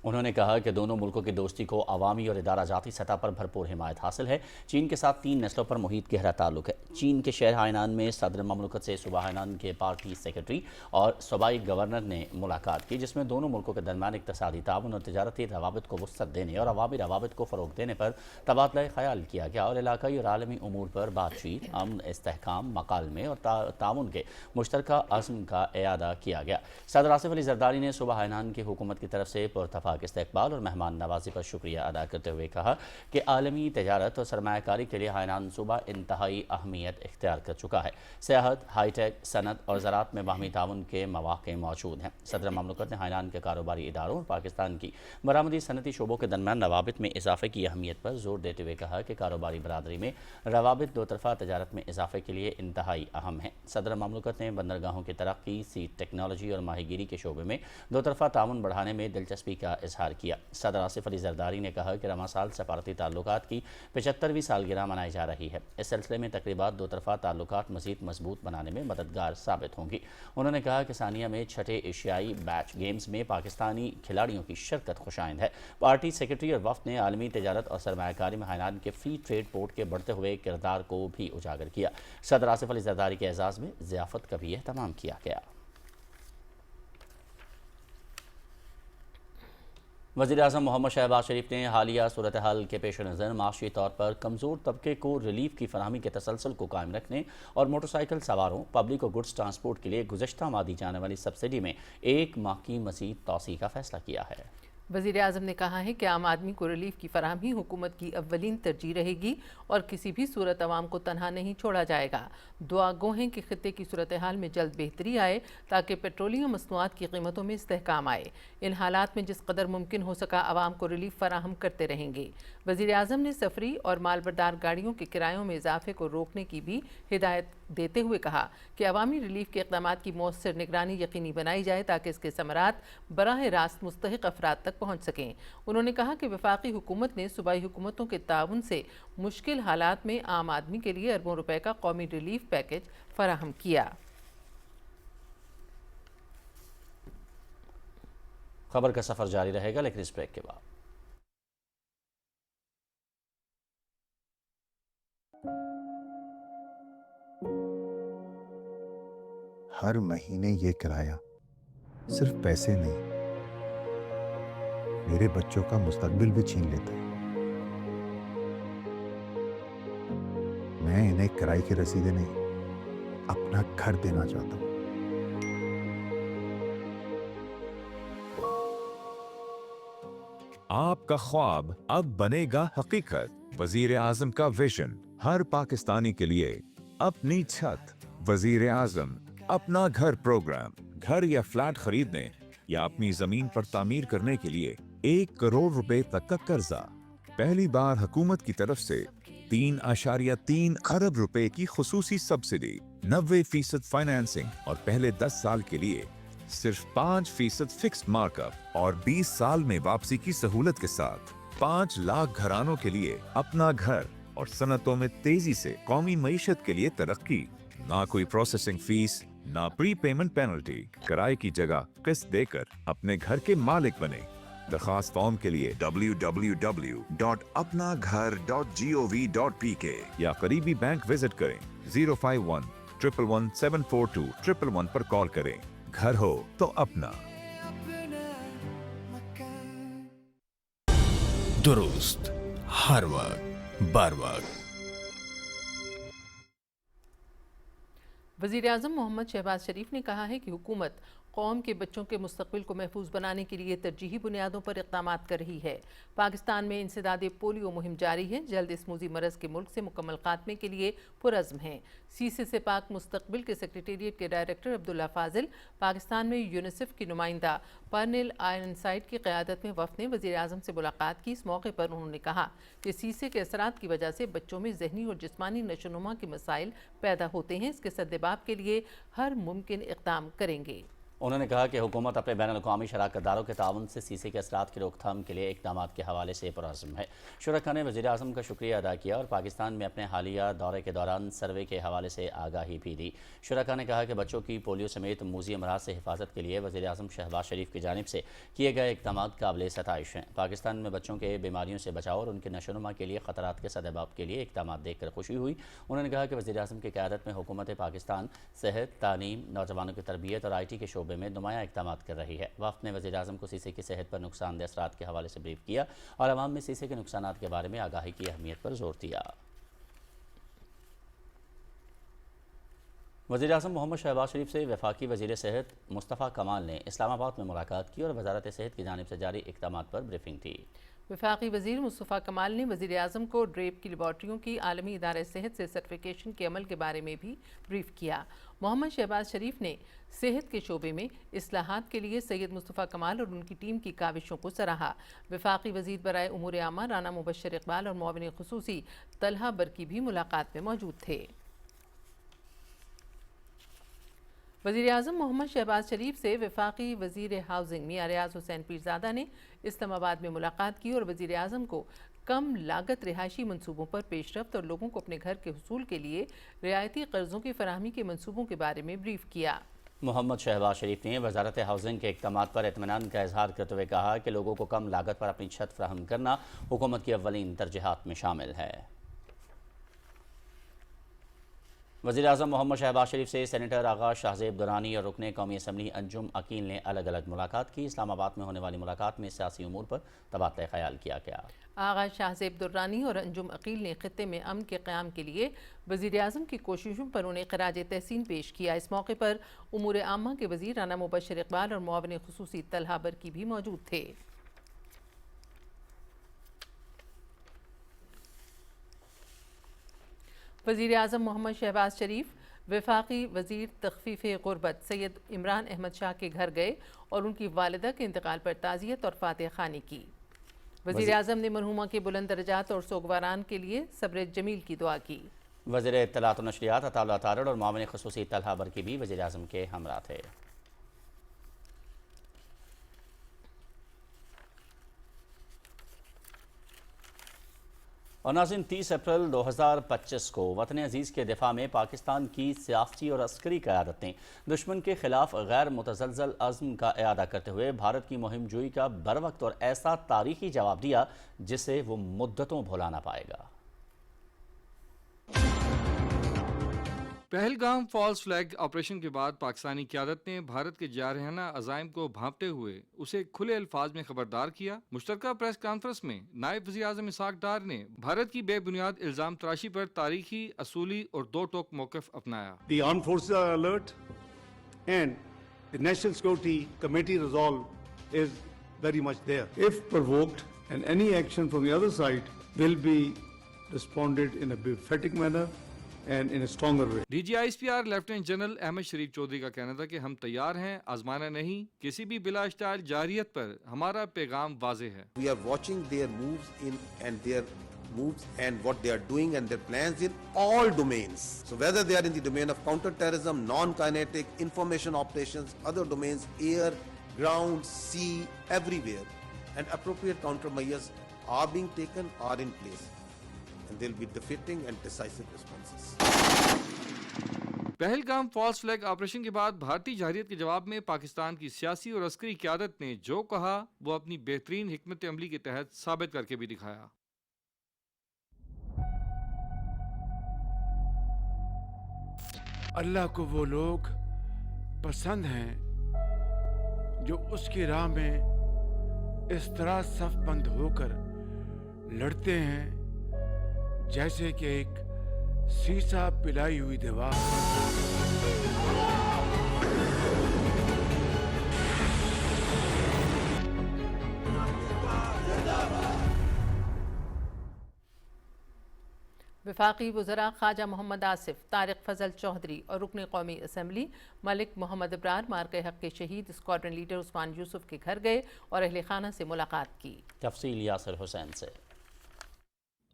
انہوں نے کہا کہ دونوں ملکوں کی دوستی کو عوامی اور ادارہ جاتی سطح پر بھرپور حمایت حاصل ہے۔ چین کے ساتھ 3 نسلوں پر محیط گہرا تعلق ہے۔ چین کے شہر ہائنان میں صدر مملکت سے صوبہ ہائنان کے پارٹی سیکرٹری اور صوبائی گورنر نے ملاقات کی، جس میں دونوں ملکوں کے درمیان اقتصادی تعاون اور تجارتی روابط کو وسعت دینے اور عوامی روابط کو فروغ دینے پر تبادلہ خیال کیا گیا اور علاقائی اور عالمی امور پر بات چیت، امن، استحکام، مکالمے اور تعاون کے مشترکہ عزم کا اعادہ کیا گیا۔ صدر آصف علی زرداری نے صوبہ ہائنان کی حکومت کی طرف سے پرتفاق استقبال اور مہمان نوازی پر شکریہ ادا کرتے ہوئے کہا کہ عالمی تجارت اور سرمایہ کاری کے لیے ہائنان صوبہ انتہائی اہمیت اختیار کر چکا ہے۔ سیاحت، ہائی ٹیک، صنعت اور زراعت میں باہمی تعاون کے مواقع موجود ہیں۔ صدر مملکت نے ہائنان کے کاروباری اداروں اور پاکستان کی برآمدی صنعتی شعبوں کے درمیان روابط میں اضافے کی اہمیت پر زور دیتے ہوئے کہا کہ کاروباری برادری میں روابط دو طرفہ تجارت میں اضافے کے لیے انتہائی اہم ہیں۔ صدر مملکت نے بندرگاہوں کی ترقی، سیڈ ٹیکنالوجی اور ماہی گیری کے شعبے میں دو طرفہ تعاون بڑھانے میں دلچسپی کا اظہار کیا۔ صدر آصف علی زرداری نے کہا کہ رواں سال سفارتی تعلقات کی 75ویں سالگرہ منائی جا رہی ہے۔ اس سلسلے میں تقریبات دو طرفہ تعلقات مزید مضبوط بنانے میں مددگار ثابت ہوں گی۔ انہوں نے کہا کہ ثانیہ میں 6 ایشیائی بیچ گیمز میں پاکستانی کھلاڑیوں کی شرکت خوشائند ہے۔ پارٹی سیکرٹری اور وفد نے عالمی تجارت اور سرمایہ کاری میں ہائنان کے فری ٹریڈ پورٹ کے بڑھتے ہوئے کردار کو بھی اجاگر کیا۔ صدر آصف علی زرداری کے اعزاز میں ضیافت کا بھی اہتمام کیا گیا۔ وزیراعظم محمد شہباز شریف نے حالیہ صورتحال کے پیش نظر معاشی طور پر کمزور طبقے کو ریلیف کی فراہمی کے تسلسل کو قائم رکھنے اور موٹر سائیکل سواروں، پبلک اور گڈز ٹرانسپورٹ کے لیے گزشتہ ماہ دی جانے والی سبسڈی میں 1 ماہ کی مزید توسیع کا فیصلہ کیا ہے۔ وزیر اعظم نے کہا ہے کہ عام آدمی کو ریلیف کی فراہمی حکومت کی اولین ترجیح رہے گی اور کسی بھی صورت عوام کو تنہا نہیں چھوڑا جائے گا۔ دعا گو ہیں کہ خطے کی صورتحال میں جلد بہتری آئے تاکہ پیٹرولیم مصنوعات کی قیمتوں میں استحکام آئے۔ ان حالات میں جس قدر ممکن ہو سکا عوام کو ریلیف فراہم کرتے رہیں گے۔ وزیر اعظم نے سفری اور مال بردار گاڑیوں کے کرایوں میں اضافے کو روکنے کی بھی ہدایت دیتے ہوئے کہا کہ عوامی ریلیف کے اقدامات کی مؤثر نگرانی یقینی بنائی جائے تاکہ اس کے ثمرات براہ راست مستحق افراد تک پہنچ سکیں۔ انہوں نے کہا کہ وفاقی حکومت نے صوبائی حکومتوں کے تعاون سے مشکل حالات میں عام آدمی کے لیے اربوں روپے کا قومی ریلیف پیکج فراہم کیا۔ خبر کا سفر جاری رہے گا لیکن اس بریک کے بعد ہر مہینے یہ کرایہ صرف پیسے نہیں، میرے بچوں کا مستقبل بھی چھین لیتا ہے۔ میں انہیں کرائے کی رسیدیں نہیں، اپنا گھر دینا چاہتا ہوں۔ آپ کا خواب اب بنے گا حقیقت۔ وزیر اعظم کا ویژن، ہر پاکستانی کے لیے اپنی چھت۔ وزیر اعظم اپنا گھر پروگرام، گھر یا فلیٹ خریدنے یا اپنی زمین پر تعمیر کرنے کے لیے 1 کروڑ روپے تک کا قرضہ۔ پہلی بار حکومت کی طرف سے 3.3 ارب روپے کی خصوصی سبسڈی، 90% فائنانسنگ اور پہلے 10 سال کے لیے صرف 5% فکسڈ مارک اپ اور 20 سال میں واپسی کی سہولت کے ساتھ 5 لاکھ گھرانوں کے لیے اپنا گھر اور صنعتوں میں تیزی سے قومی معیشت کے لیے ترقی۔ نہ کوئی پروسیسنگ فیس، نہ پری پیمنٹ پینلٹی۔ کرائے کی جگہ قسط دے کر اپنے گھر کے مالک بنے۔ درخواست فارم کے لیے www.apnaghar.gov.pk یا قریبی بینک وزٹ کریں۔ 051-111-742-111 پر کال کریں۔ گھر ہو تو اپنا۔ درست، ہر وقت، بر وقت۔ وزیر اعظم محمد شہباز شریف نے کہا ہے کہ حکومت قوم کے بچوں کے مستقبل کو محفوظ بنانے کے لیے ترجیحی بنیادوں پر اقدامات کر رہی ہے۔ پاکستان میں انسداد پولیو مہم جاری ہے، جلد اس موذی مرض کے ملک سے مکمل خاتمے کے لیے پرعزم ہیں۔ سیسے سے پاک مستقبل کے سیکریٹریٹ کے ڈائریکٹر عبداللہ فاضل، پاکستان میں یونیسیف کی نمائندہ پرنل آئرنسائڈ کی قیادت میں وفد نے وزیر اعظم سے ملاقات کی۔ اس موقع پر انہوں نے کہا کہ سیسے کے اثرات کی وجہ سے بچوں میں ذہنی اور جسمانی نشوونما کے مسائل پیدا ہوتے ہیں، اس کے سد باب کے لیے ہر ممکن اقدام کریں گے۔ انہوں نے کہا کہ حکومت اپنے بین الاقوامی شراکت داروں کے تعاون سے سیسے کے اثرات کی روک تھام کے لیے اقدامات کے حوالے سے پرعزم ہے۔ شرکاء نے وزیر اعظم کا شکریہ ادا کیا اور پاکستان میں اپنے حالیہ دورے کے دوران سروے کے حوالے سے آگاہی بھی دی۔ شرکاء نے کہا کہ بچوں کی پولیو سمیت موذی امراض سے حفاظت کے لیے وزیر اعظم شہباز شریف کی جانب سے کیے گئے اقدامات قابل ستائش ہیں۔ پاکستان میں بچوں کے بیماریوں سے بچاؤ اور ان کے نشو و نما کے لیے خطرات کے سدباب کے لیے اقدامات دیکھ کر خوشی ہوئی۔ انہوں نے کہا کہ وزیر اعظم کی قیادت میں حکومت پاکستان صحت، تعلیم، نوجوانوں کی تربیت اور IT کے شعبے میں نمایاں اقدامات کر رہی ہے۔ وفد نے وزیر اعظم کو سیسے کی صحت پر نقصان دہ اثرات کے حوالے سے بریف کیا اور عوام میں سیسے کے نقصانات کے بارے میں آگاہی کی اہمیت پر زور دیا۔ وزیر اعظم محمد شہباز شریف سے وفاقی وزیر صحت مصطفیٰ کمال نے اسلام آباد میں ملاقات کی اور وزارت صحت کی جانب سے جاری اقدامات پر بریفنگ دی۔ وفاقی وزیر مصطفیٰ کمال نے وزیر اعظم کو ڈریپ کی لیبارٹریوں کی عالمی ادارہ صحت سے سرٹیفیکیشن کے عمل کے بارے میں بھی بریف کیا۔ محمد شہباز شریف نے صحت کے شعبے میں اصلاحات کے لیے سید مصطفیٰ کمال اور ان کی ٹیم کی کاوشوں کو سراہا۔ وفاقی وزیر برائے امور عامہ رانا مبشر اقبال اور معاون خصوصی طلحہ برقی بھی ملاقات میں موجود تھے۔ وزیر اعظم محمد شہباز شریف سے وفاقی وزیر ہاؤسنگ میاں ریاض حسین پیرزادہ نے اسلام آباد میں ملاقات کی اور وزیر اعظم کو کم لاگت رہائشی منصوبوں پر پیش رفت اور لوگوں کو اپنے گھر کے حصول کے لیے رعایتی قرضوں کی فراہمی کے منصوبوں کے بارے میں بریف کیا۔ محمد شہباز شریف نے وزارت ہاؤسنگ کے اقدامات پر اطمینان کا اظہار کرتے ہوئے کہا کہ لوگوں کو کم لاگت پر اپنی چھت فراہم کرنا حکومت کی اولین ترجیحات میں شامل ہے۔ وزیر اعظم محمد شہباز شریف سے سینیٹر آغا شاہ زیب درانی اور رکن قومی اسمبلی انجم عقیل نے الگ الگ ملاقات کی۔ اسلام آباد میں ہونے والی ملاقات میں سیاسی امور پر تبادلہ خیال کیا گیا۔ آغا شاہ زیب درانی اور انجم عقیل نے خطے میں امن کے قیام کے لیے وزیر اعظم کی کوششوں پر انہیں خراج تحسین پیش کیا۔ اس موقع پر امور عامہ کے وزیر رانا مبشر اقبال اور معاون خصوصی طلحہ برقی بھی موجود تھے۔ وزیر اعظم محمد شہباز شریف وفاقی وزیر تخفیف غربت سید عمران احمد شاہ کے گھر گئے اور ان کی والدہ کے انتقال پر تعزیت اور فاتح خوانی کی۔ وزیر اعظم نے مرحومہ کے بلند درجات اور سوگواران کے لیے صبر جمیل کی دعا کی۔ وزیر اطلاعات و نشریات عطا اللہ تارڑ اور معاون خصوصی طلحہ برقی بھی وزیر اعظم کے ہمراہ تھے۔ اور ناظرین 30 اپریل 2025 کو وطن عزیز کے دفاع میں پاکستان کی سیاسی اور عسکری قیادت نے دشمن کے خلاف غیر متزلزل عزم کا اعادہ کرتے ہوئے بھارت کی مہم جوئی کا بروقت اور ایسا تاریخی جواب دیا جسے وہ مدتوں بھلا نہ پائے گا۔ پہلگام فالس فلیگ آپریشن کے بعد پاکستانی قیادت نے بھارت کے جارحانہ عزائم کو بھانپتے ہوئے اسے کھلے الفاظ میں خبردار کیا۔ مشترکہ پریس کانفرنس میں نائب وزیر اعظم اسحاق ڈار نے بھارت کی بے بنیاد الزام تراشی پر تاریخی، اصولی اور دو ٹوک موقف اپنایا۔ The armed forces are alert and the National Security Committee resolve is very much there. If provoked, and any action from the other side will be responded in a emphatic manner and in a stronger way. DGISPR lieutenant general Ahmed Sharif Chaudhry کا کہنا تھا کہ ہم تیار ہیں، آزمانا نہیں، کسی بھی بلا اشتعال جارحیت پر ہمارا پیغام واضح ہے۔ We are watching their moves and what they are doing and their plans in all domains. So whether they are in the domain of counter-terrorism, non-kinetic, information operations, other domains, air, ground, sea, everywhere, and appropriate countermeasures are being taken, are in place. And there will be the fitting and decisive responses. Pahalgam false flag operation کے بعد بھارتی جارحیت کے جواب میں پاکستان کی سیاسی اور عسکری قیادت نے جو کہا وہ اپنی بہترین حکمت عملی کے تحت ثابت کر کے بھی دکھایا۔ اللہ کو وہ لوگ پسند ہیں جو اس کی راہ میں اس طرح صف بند ہو کر لڑتے ہیں جیسے کہ ایک سیسا پلائی ہوئی دیوار۔ وفاقی وزراء خواجہ محمد آصف، طارق فضل چودھری اور رکن قومی اسمبلی ملک محمد ابرار مارکہ حق کے شہید اسکواڈرن لیڈر عثمان یوسف کے گھر گئے اور اہل خانہ سے ملاقات کی۔ تفصیل یاسر حسین سے۔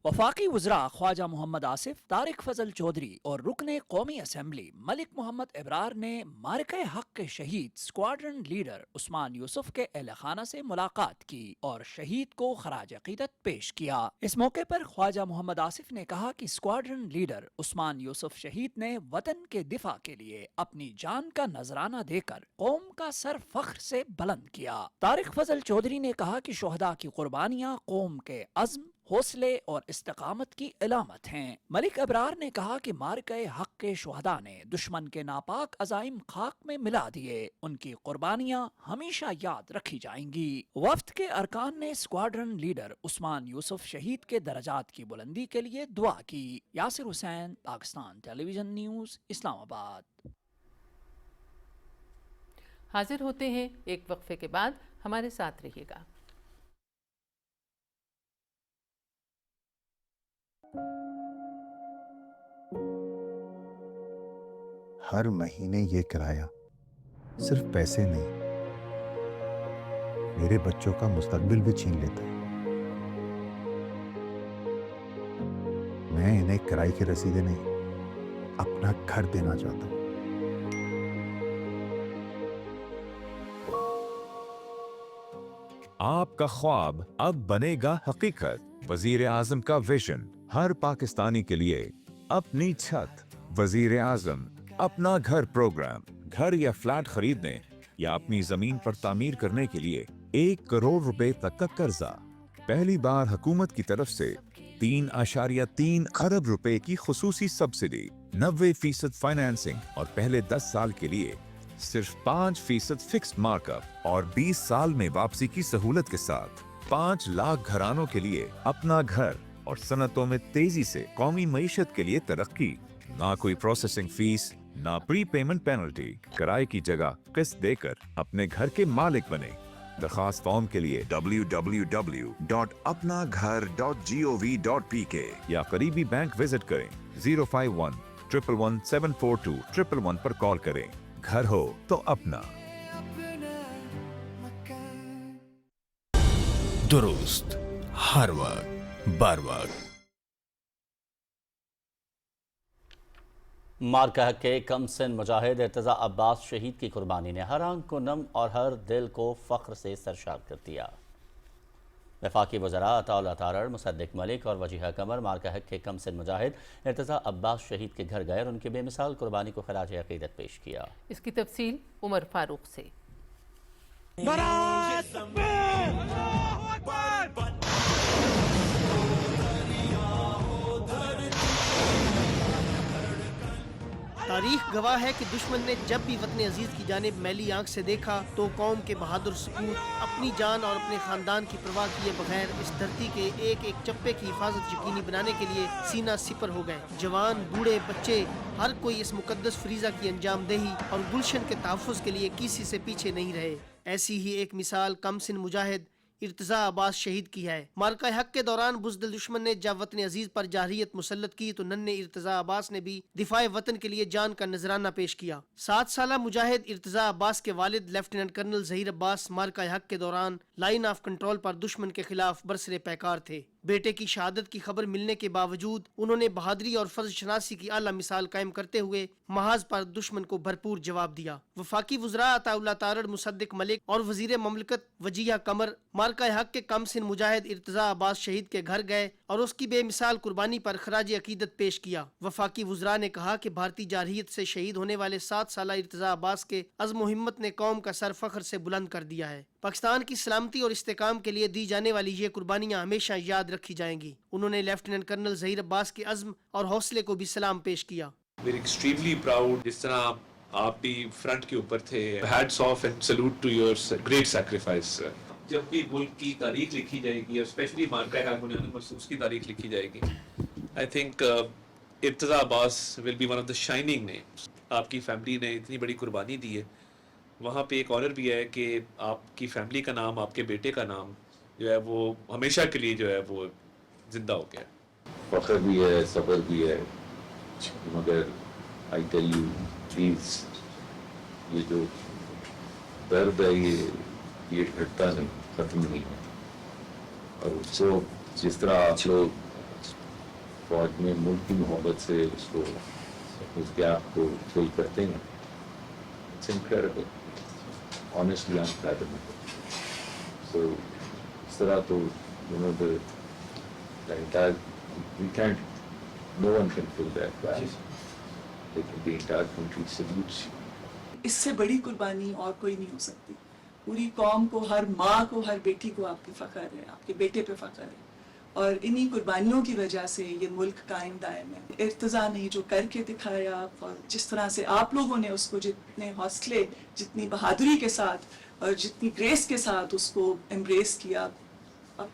वफाकी वज़रा ख्वाजा मोहम्मद आसिफ, तारिक फजल चौधरी और रुकने कौमी असम्बली मलिक मोहम्मद इब्रार ने मारके हक के शहीद स्क्वाड्रन लीडर उस्मान यूसुफ के अहल खाना से मुलाकात की और शहीद को खराज अकीदत पेश किया। इस मौके पर ख्वाजा मोहम्मद आसिफ ने कहा कि स्क्वाड्रन लीडर उस्मान यूसुफ शहीद ने वतन के दिफा के लिए अपनी जान का नजराना देकर कौम का सर फख्र से बुलंद किया। तारिक फजल चौधरी ने कहा कि शोहदा की कुर्बानियां कौम के अज़्म, हौसले और इस्तिकामत की इलामत हैं। मलिक अबरार ने कहा कि मारके हक के शुहदा ने दुश्मन के नापाक अज़ाइम खाक में मिला दिए, उनकी कुर्बानियां हमेशा याद रखी जाएंगी। वफ्द के अरकान ने स्क्वाड्रन लीडर उस्मान यूसुफ शहीद के दर्जात की बुलंदी के लिए दुआ की। Yasir Hussain, Pakistan television news, Islamabad. हाजिर होते हैं एक वक्फे के बाद, हमारे साथ रहिएगा। हर महीने ये किराया सिर्फ पैसे नहीं, मेरे बच्चों का मुस्तकबिल भी छीन लेता है। मैं इन्हें किराए की रसीदें नहीं, अपना घर देना चाहता हूं। आपका ख्वाब अब बनेगा हकीकत। वजीर आजम का विजन, हर पाकिस्तानी के लिए अपनी छत। वजीर आजम अपना घर प्रोग्राम। घर या फ्लैट खरीदने या अपनी जमीन पर तामीर करने के लिए 1 करोड़ रुपए तक का कर्जा। पहली बार हुकूमत की तरफ से 3.3 अरब रुपए की खुसूसी सब्सिडी, 90% फाइनेंसिंग और पहले 10 साल के लिए सिर्फ 5% फिक्स्ड मार्कअप और 20 साल में वापसी की सहूलत के साथ 5 लाख घरानों के लिए अपना घर और सनतों में तेजी से कौमी मईशत के लिए तरक्की। ना कोई प्रोसेसिंग फीस, ना प्री पेमेंट पेनल्टी। किराए की जगह किस्त देकर अपने घर के मालिक बने। दरखास्त फॉर्म के लिए www.apnaghar.gov.pk या करीबी बैंक विजिट करें। 051 111 742 111 पर कॉल करें। घर हो तो अपना। दुरुस्त, हर वक्त, बार वक्त। मारका के कमसिन मुजाहिद इर्तज़ा अब्बास शहीद की कुर्बानी ने हर आंख को नम और हर दिल को फ़ख्र से सरशार कर दिया। वफाकी वज़रा अताउल्लाह तारड़, मुसद्दिक मलिक और वजीहा कमर मारका के कमसिन मुजाहिद इर्तज़ा अब्बास शहीद के घर गए और उनकी बेमिसाल कुर्बानी को खराज अक़ीदत पेश किया। इसकी तफसील उमर फारूक से। तारीख गवाह है कि दुश्मन ने जब भी वतन अजीज की जानिब मैली आंख से देखा तो कौम के बहादुर सपूत अपनी जान और अपने खानदान की परवाह किए बगैर इस धरती के एक एक चप्पे की हिफाजत यकीनी बनाने के लिए सीना सिपर हो गए। जवान, बूढ़े, बच्चे, हर कोई इस मुकद्दस फरीजा की अंजामदेही और गुलशन के तहफ़्फ़ुज़ के लिए किसी से पीछे नहीं रहे। ऐसी ही एक मिसाल कमसिन मुजाहिद इर्तज़ा अब्बास शहीद की है। मारका हक के दौरान बुज़दिल दुश्मन ने जब वतन अजीज पर जारहियत मुसल्लत की तो नन्हे इर्तज़ा अब्बास ने भी दिफाए वतन के लिए जान का नजराना पेश किया। 7 साला मुजाहिद इर्तज़ा अब्बास के वालिद लेफ्टिनेंट कर्नल ज़हीर अब्बास मारका हक के दौरान लाइन ऑफ कंट्रोल पर दुश्मन के खिलाफ बरसरे पैकार थे। बेटे की शहादत की खबर मिलने के बावजूद उन्होंने बहादुरी और फर्ज शनासी की आला मिसाल कायम करते हुए महाज पर दुश्मन को भरपूर जवाब दिया। वफाकी वज़रा अताउल्लाह तारड़, मुसद्दिक मलिक और वजीर ममलकत वजीहा कमर मारका हक के कमसिन मुजाहिद इर्तज़ा अब्बास शहीद के घर गए और उसकी बेमिसाल कुर्बानी पर खराज अकीदत पेश किया। वफाकी वज़रा ने कहा कि भारतीय जारहियत से शहीद होने वाले 7 साला इर्तज़ा अब्बास के अज़्म व हिम्मत ने कौम का सर फख्र से बुलंद कर दिया है। पाकिस्तान की सलामती और इस्तेकाम के लिए दी जाने वाली ये कुर्बानियां हमेशा याद रखी जाएंगी। उन्होंने लेफ्टिनेंट कर्नल ज़हीर अब्बास के अज़्म और हौसले को भी सलाम पेश किया। We're extremely proud जिस तरह आप भी फ्रंट के ऊपर थे। Hats off and salute to your great sacrifice. जब भी मुल्क की तारीख लिखी जाएगी और स्पेशली मारका हक बुनियाद पर उसकी तारीख लिखी जाएगी, I think Irtaza Abbas will be one of the shining names. आपकी फैमिली ने इतनी बड़ी कुर्बानी दी है, वहाँ पे एक ऑनर भी है कि आपकी फैमिली का नाम, आपके बेटे का नाम जो है वो हमेशा के लिए जो है वो जिंदा हो गया। फख्र भी है, सब्र भी है, मगर आई टेल यू प्लीज, ये जो दर्द है ये घटता नहीं, खत्म नहीं है। और उसको जिस तरह आप लोग फौज में मुल्क की मोहब्बत से उसको उस गैप को फिल करते हैं. It's incredible. Honestly unfathomable. So इस तरह तो the entire we can't, no one can fill that gap. लेकिन the entire country salutes you. इससे बड़ी कुर्बानी और कोई नहीं हो सकती. पूरी कौम को, हर माँ को, हर बेटी को आप पे फख्र है, आपके बेटे पे फख्र है, और इन्हीं कुर्बानियों की वजह से ये मुल्क कायम दायम है. इर्तज़ा ने जो करके दिखाया और जिस तरह से आप लोगों ने उसको जितने हौसले, जितनी बहादुरी के साथ और जितनी ग्रेस के साथ उसको एम्ब्रेस किया, अब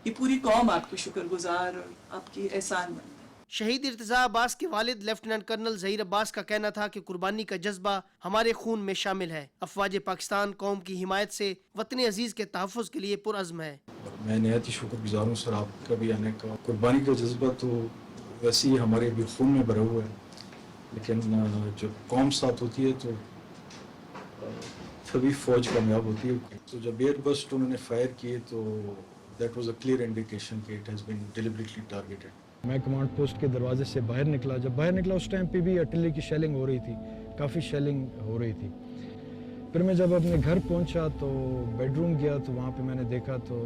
ये पूरी कौम आपकी शुक्रगुजार और आपकी एहसान मंद. शहीद इर्तिजा अब्बास के वालिद लेफ्टिनेंट कर्नल ज़हीर अब्बास का कहना था कि कुर्बानी का जज्बा हमारे खून में शामिल है. अफवाज पाकिस्तान कौम की हिमायत से वतन अजीज़ के तहफ़्फ़ुज़ के लिए पुरअज़्म है. मैं नहायत ही शुक्रगुज़ार हूँ सर आपका भी आने का. कुर्बानी का जज्बा तो वैसे ही हमारे भी खून में भरा हुआ है, लेकिन जब कौम साथ होती है तो तभी फौज कामयाब होती है. तो जब एयर बस्ट उन्होंने फायर किए तो that was a clear indication कि it has been deliberately targeted. मैं कमांड पोस्ट के दरवाजे से बाहर निकला. जब बाहर निकला उस टाइम पे भी आर्टिलरी की शेलिंग हो रही थी, काफ़ी शेलिंग हो रही थी. फिर मैं जब अपने घर पहुंचा तो बेडरूम गया तो वहाँ पे मैंने देखा तो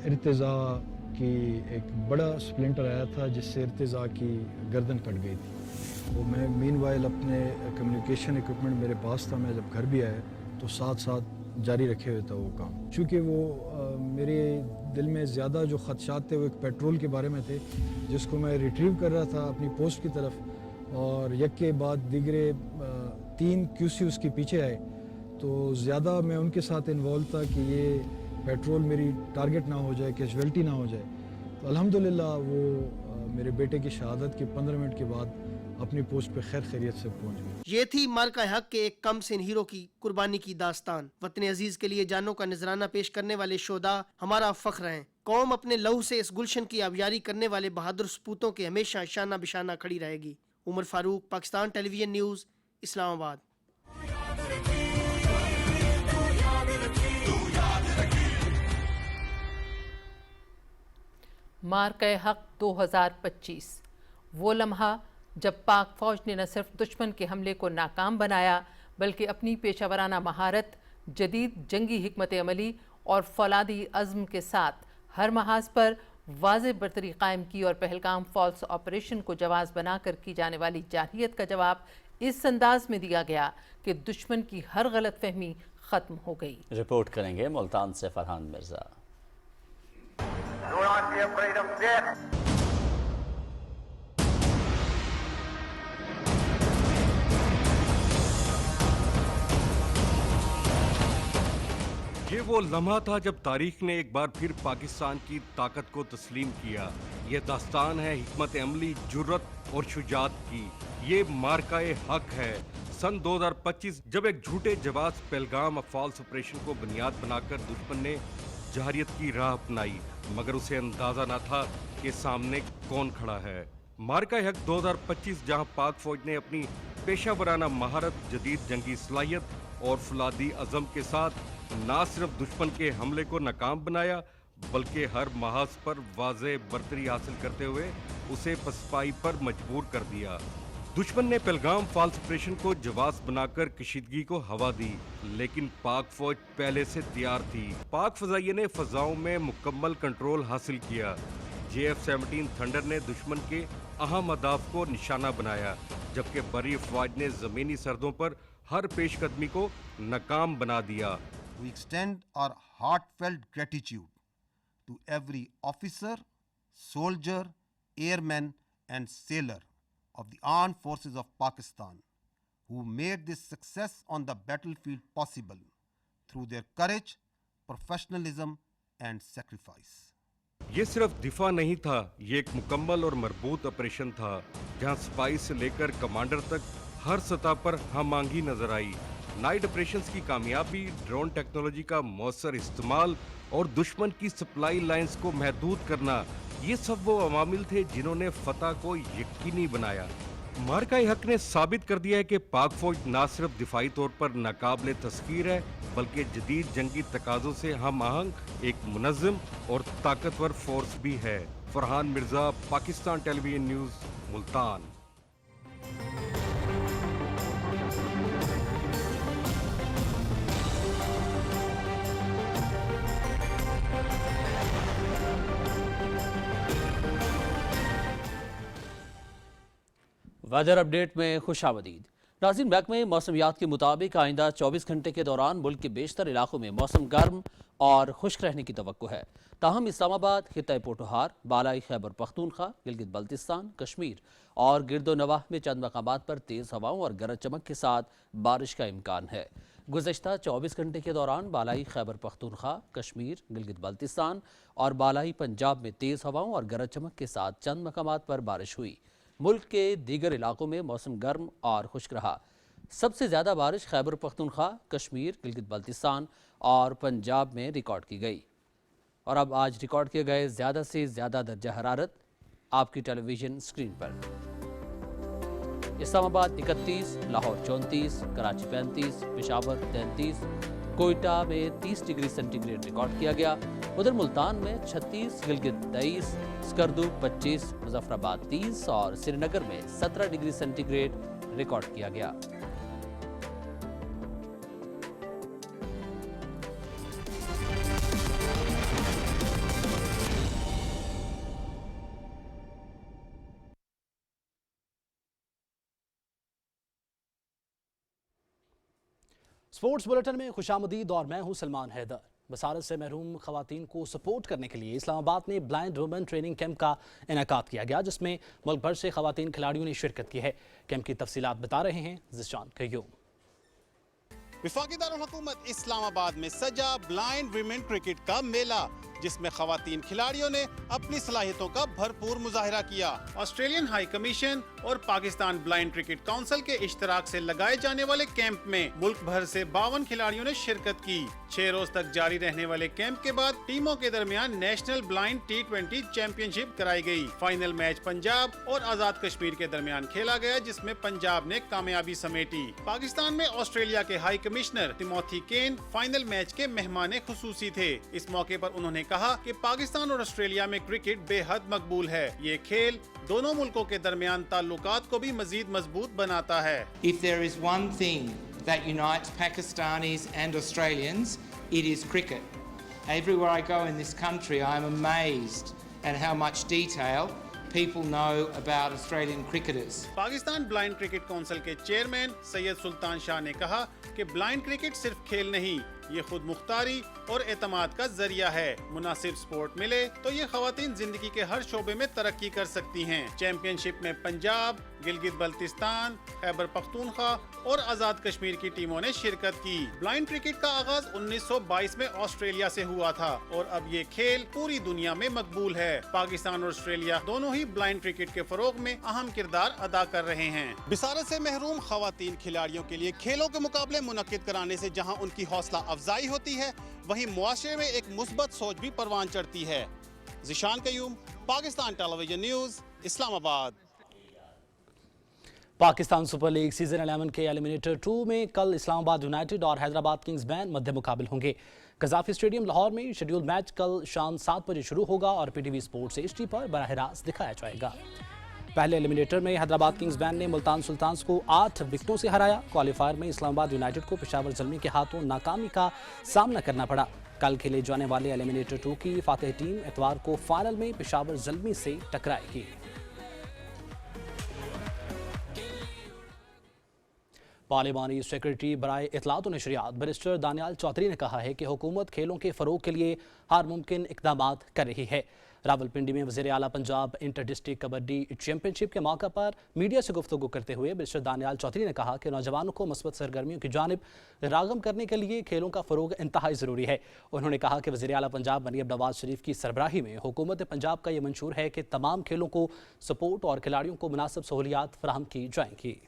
इर्तिजा की एक बड़ा स्प्लिंटर आया था जिससे इर्तिजा की गर्दन कट गई थी. वो मैं मीनवाइल अपने कम्युनिकेशन इक्विपमेंट मेरे पास था. मैं जब घर भी आया तो साथ साथ जारी रखे हुए था वो काम. चूँकि वो मेरे दिल में ज़्यादा जो खदशात थे वो एक पेट्रोल के बारे में थे जिसको मैं रिट्रीव कर रहा था अपनी पोस्ट की तरफ, और एक के बाद दीगरे 3 QC उसके पीछे आए. तो ज़्यादा मैं उनके साथ इन्वॉल्व था कि ये पेट्रोल मेरी टारगेट ना हो जाए, कैजुअल्टी ना हो जाए. तो अल्हम्दुलिल्लाह वो मेरे बेटे की शहादत के 15 मिनट के बाद अपनी पोस्ट पे खैर खैरियत से पहुंच गए. ये थी मार्का हक के एक कम सिन हीरो की कुर्बानी की दास्तान. वतन अजीज के लिए जानों का नजराना पेश करने वाले शोदा हमारा फख्र हैं. कौम अपने लहू से इस गुलशन की आबियारी करने वाले बहादुर सपूतों के हमेशा शाना बिशाना खड़ी रहेगी. Umar Farooq, Pakistan television news, Islamabad. मार्का हक 2025 वो लम्हा जब पाक फ़ौज ने न सिर्फ दुश्मन के हमले को नाकाम बनाया बल्कि अपनी पेशावराना महारत, जदीद जंगी हिकमत अमली और फौलादी अज़्म के साथ हर महाज पर वाज़ेह बरतरी कायम की और पहलगाम फॉल्स ऑपरेशन को जवाज़ बनाकर की जाने वाली जारहियत का जवाब इस अंदाज में दिया गया कि दुश्मन की हर गलत फहमी ख़त्म हो गई. रिपोर्ट करेंगे मुल्तान से फरहान मिर्जा. ये वो लम्हा था जब तारीख ने एक बार फिर पाकिस्तान की ताकत को तस्लीम किया. ये दास्तान है हिकमत अमली, जुर्रत और शुजात की. ये मार्काए हक है. सन 2025 जब एक झूठे जवाब पहलगाम फॉल्स ऑपरेशन को बुनियाद बनाकर दुश्मन ने जहरियत की राह अपनाई, मगर उसे अंदाजा न था कि सामने कौन खड़ा है. मार्काए हक 2025 जहां पाक फौज ने अपनी पेशा वराना महारत, जदीद जंगी सलाहियत और फौलादी अज़म के साथ न सिर्फ दुश्मन के हमले को नाकाम बनाया बल्कि हर महाज पर वाज़ेह बरतरी हासिल करते हुए उसे पसपाई पर मजबूर कर दिया. दुश्मन ने पहलगाम फॉल्स ऑपरेशन को जवाब बनाकर कशीदगी को हवा दी, लेकिन पाक फौज पहले से तैयार थी. पाक फजाइये ने फजाओं में मुकम्मल कंट्रोल हासिल किया. JF-17 थंडर ने दुश्मन के अहम अहदाफ को निशाना बनाया, जबकि बरी अफवाज ने जमीनी सरहदों पर हर पेशकदमी को नाकाम बना दिया. We extend our heartfelt gratitude to every officer, soldier, airman and sailor of the armed forces of Pakistan who made this success on the battlefield possible through their courage, professionalism and sacrifice. ये सिर्फ दिफा नहीं था, ये एक मुकम्मल और मरबूत operation था जहां सिपाही से लेकर कमांडर तक हर सतह पर हम आंगी नजर आई. नाइट ऑपरेशंस की कामयाबी, ड्रोन टेक्नोलॉजी का मौसर इस्तेमाल और दुश्मन की सप्लाई लाइंस को महदूद करना, ये सब वो अवामिल थे जिन्होंने फतह को यकीनी बनाया. मार्काए हक ने साबित कर दिया है कि पाक फौज न सिर्फ दिफाई तौर पर नाकाबिले तस्खीर है बल्कि जदीद जंगी तकाज़ों से हम आहंग एक मुनज़्ज़म और ताकतवर फोर्स भी है. Farhan Mirza, Pakistan television news, Multan. Weather update में खुशामदीद। नाज़रीन, महकमे मौसमियात के मुताबिक आइंदा 24 घंटे के दौरान मुल्क के बेशतर इलाकों में मौसम गर्म और खुश्क रहने की तवक्को है। ताहम इस्लामाबाद, खित्ता पोटोहार, बालाई खैबर पख्तूनख्वा, गिलगित बल्तिस्तान, कश्मीर और गिरदो नवाह में चंद मकामात पर तेज़ हवाओं और गरज चमक के साथ बारिश का इम्कान है। गुज़श्ता 24 घंटे के दौरान बालाई खैबर पख्तूनख्वा, कश्मीर, गिलगित बल्तिस्तान और बालाई पंजाब में तेज़ हवाओं और गरज चमक के साथ चंद मकामात पर बारिश हुई। मुल्क के दीगर इलाकों में मौसम गर्म और खुश्क रहा। सबसे ज़्यादा बारिश खैबर पख्तूनख्वा, कश्मीर, गिलगित बल्तिस्तान और पंजाब में रिकॉर्ड की गई। और अब आज रिकॉर्ड किए गए ज़्यादा से ज़्यादा दर्जा हरारत आपकी टेलीविज़न स्क्रीन पर। इस्लामाबाद 31, लाहौर 34, कराची 35, पेशावर 33, कोयटा में 30 डिग्री सेंटीग्रेड रिकॉर्ड किया गया। उधर मुल्तान में 36, गिलगित 23, स्कर्दू 25, मुजफ्फराबाद 30 और श्रीनगर में 17 डिग्री सेंटीग्रेड रिकॉर्ड किया गया। स्पोर्ट्स बुलेटिन में खुशामदीद और मैं हूं सलमान हैदर। बसारत से महरूम खवातीन को सपोर्ट करने के लिए इस्लामाबाद में ब्लाइंड वुमेन ट्रेनिंग कैंप का इनेकाद किया गया, जिसमें मुल्क भर से खवातीन खिलाड़ियों ने शिरकत की है। कैंप की तफसीलात बता रहे हैं ज़िशान कयूम। वफाकी दारुल हुकूमत इस्लामाबाद में सजा ब्लाइंड विमेन क्रिकेट का मेला, जिसमें खवातीन खिलाड़ियों ने अपनी सलाहियतों का भरपूर मुजाहिरा किया। ऑस्ट्रेलियन हाई कमीशन और पाकिस्तान ब्लाइंड क्रिकेट काउंसिल के इश्तराक से लगाए जाने वाले कैंप में मुल्क भर से 52 खिलाड़ियों ने शिरकत की। 6 रोज तक जारी रहने वाले कैंप के बाद टीमों के दरमियान नेशनल ब्लाइंड T20 चैंपियनशिप कराई गई। फाइनल मैच पंजाब और आजाद कश्मीर के दरमियान खेला गया, जिसमें पंजाब ने कामयाबी समेटी। पाकिस्तान में ऑस्ट्रेलिया के हाई कमिश्नर तिमोथी केन फाइनल मैच के मेहमान खुसूसी थे। इस मौके पर उन्होंने कहा कि पाकिस्तान और ऑस्ट्रेलिया में क्रिकेट बेहद मकबूल है। ये खेल दोनों मुल्कों के दरमियान ताल्लुकात को भी मजीद मजबूत बनाता है। If there is one thing that unites Pakistanis and Australians, it is cricket. Everywhere I go in this country, I am amazed at how much detail people know about Australian cricketers. Pakistan blind cricket council के chairman Syed सुल्तान शाह ने कहा कि blind cricket सिर्फ खेल नहीं, ये खुद मुख्तारी और एतमाद का जरिया है। मुनासिब स्पोर्ट मिले तो ये खवातीन जिंदगी के हर शोबे में तरक्की कर सकती हैं। चैंपियनशिप में पंजाब, गिलगित बल्तिस्तान, खैबर पख्तूनख्वा और आजाद कश्मीर की टीमों ने शिरकत की। ब्लाइंड क्रिकेट का आगाज 1922 में ऑस्ट्रेलिया से हुआ था और अब ये खेल पूरी दुनिया में मकबूल है। पाकिस्तान और ऑस्ट्रेलिया दोनों ही ब्लाइंड क्रिकेट के फरोग में अहम किरदार अदा कर रहे हैं। बिसारत से महरूम खवातीन खिलाड़ियों के लिए खेलों के मुकाबले मुनक्किद कराने से जहां उनकी हौसला अफजाई होती है, वहीं मुआशरे में एक मुस्बत सोच भी परवान चढ़ती है। Zeeshan Qayyum, Pakistan television news, Islamabad. Pakistan super league season 11 के एलिमिनेटर 2 में कल इस्लामाबाद यूनाइटेड और हैदराबाद किंग्स बैन मध्य मुकाबिल होंगे। कज़ाफी स्टेडियम लाहौर में शेड्यूल मैच कल शाम 7 बजे शुरू होगा और PTV स्पोर्ट्स HD पर बराह रास्त दिखाया जाएगा। पहले एलिमिनेटर में हैदराबाद किंग्स बैन ने मुल्तान सुल्तान्स को 8 विकेटों से हराया। क्वालिफायर में इस्लामाबाद यूनाइटेड को पेशावर ज़ल्मी के हाथों नाकामी का सामना करना पड़ा। कल खेले जाने वाले एलिमिनेटर 2 की फातेह टीम इतवार को फाइनल में पेशावर ज़ल्मी से टकराएगी। पार्लिमानी सेक्रेटरी बराए इतलात और नशरियात बैरिस्टर दानियाल चौधरी ने कहा है कि हुकूमत खेलों के फ़रोग के लिए हर मुमकिन इक़दाम कर रही है। रावलपिंडी में वज़ीर आला Punjab inter district kabaddi championship के मौका पर मीडिया से गुफ्तगू करते हुए बैरिस्टर दानियाल चौधरी ने कहा कि नौजवानों को मस्बत सरगर्मियों की जानिब राग़िब करने के लिए खेलों का फ़रोग इंतहाई ज़रूरी है। उन्होंने कहा कि वज़ीर आला पंजाब मरियम नवाज शरीफ की सरबराही में हुकूमत पंजाब का ये मंशूर है कि तमाम खेलों को सपोर्ट और खिलाड़ियों को मुनासिब सहूलियात फराहम की जाएंगी।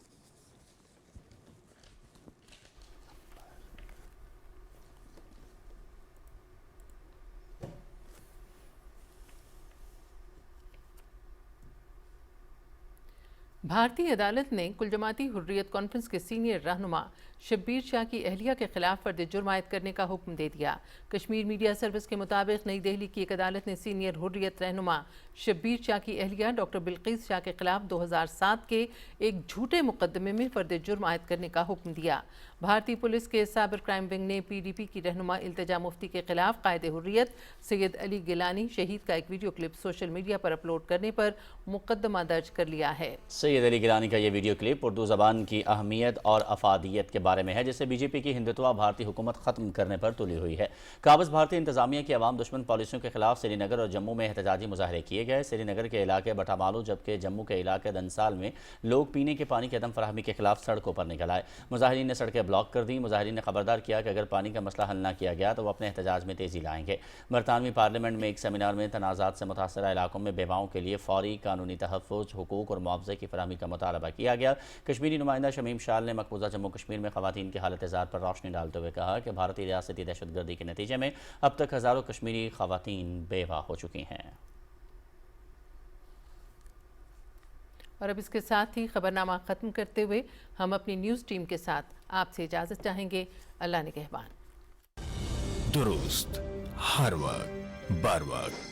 भारतीय अदालत ने कुल जमाती हुर्रियत कॉन्फ्रेंस के सीनियर रहनुमा शब्बीर शाह की अहलिया के खिलाफ फर्द जुर्म आयद करने का हुक्म दे दिया। कश्मीर मीडिया सर्विस के मुताबिक नई दिल्ली की एक अदालत ने सीनियर हुर्रियत रहनुमा शब्बीर शाह की अहलिया डॉक्टर बिल्किस शाह के खिलाफ 2007 के एक झूठे मुकदमे में फर्द जुर्म आयद करने का हुक्म दिया। भारतीय पुलिस के साइबर क्राइम विंग ने PDP की रहनुमा इल्तिजा मुफ्ती के खिलाफ कायदे हुर्रियत सैयद अली गिलानी शहीद का एक वीडियो क्लिप सोशल मीडिया पर अपलोड करने पर मुकदमा दर्ज कर लिया है। सैयद अली गिलानी का ये वीडियो क्लिप उर्दू ज़बान की अहमियत और अफादियत के बारे में है, जिसे बीजेपी की हिंदुत्व भारतीय हुकूमत ख़त्म करने पर तुली हुई है। काबिज़ भारतीय इंतजामिया की अवाम दुश्मन पॉलिसियों के खिलाफ श्रीनगर और जम्मू में एहतजाजी मुजाहरे किए गए। श्रीनगर के इलाके बटामालू जबकि जम्मू के इलाके दंसाल में लोग पीने के पानी की अदम फराहमी के खिलाफ सड़कों पर निकल आए। मुजाहिरीन ने सड़कें ब्लॉक कर दी। मुजाहिरीन ने खबरदार किया कि अगर पानी का मसला हल न किया गया तो वो अपने एहतजाज में तेज़ी लाएंगे। बरतानवी पार्लियामेंट में एक सेमिनार में तनाज़ात से मुतासरा इलाकों में बेवाओं के लिए फौरी कानूनी तहफ़्फ़ुज़, हुकूक और मुआवजे की फराहमी का मुतालबा किया गया। कश्मीरी नुमाइंदा शमीम शाल ने मकबूजा जम्मू कश्मीर में ख़वातीन की हालत ज़ात पर रोशनी डालते हुए कहा कि भारतीय रियासती दहशतगर्दी के नतीजे में अब तक हज़ारों कश्मीरी ख़वातीन बेवा हो चुकी हैं। और अब इसके साथ ही खबरनामा ख़त्म करते हुए हम अपनी न्यूज़ टीम के साथ आपसे इजाज़त चाहेंगे। अल्लाह निगहबान। दुरुस्त हर वक्त बार वक्त।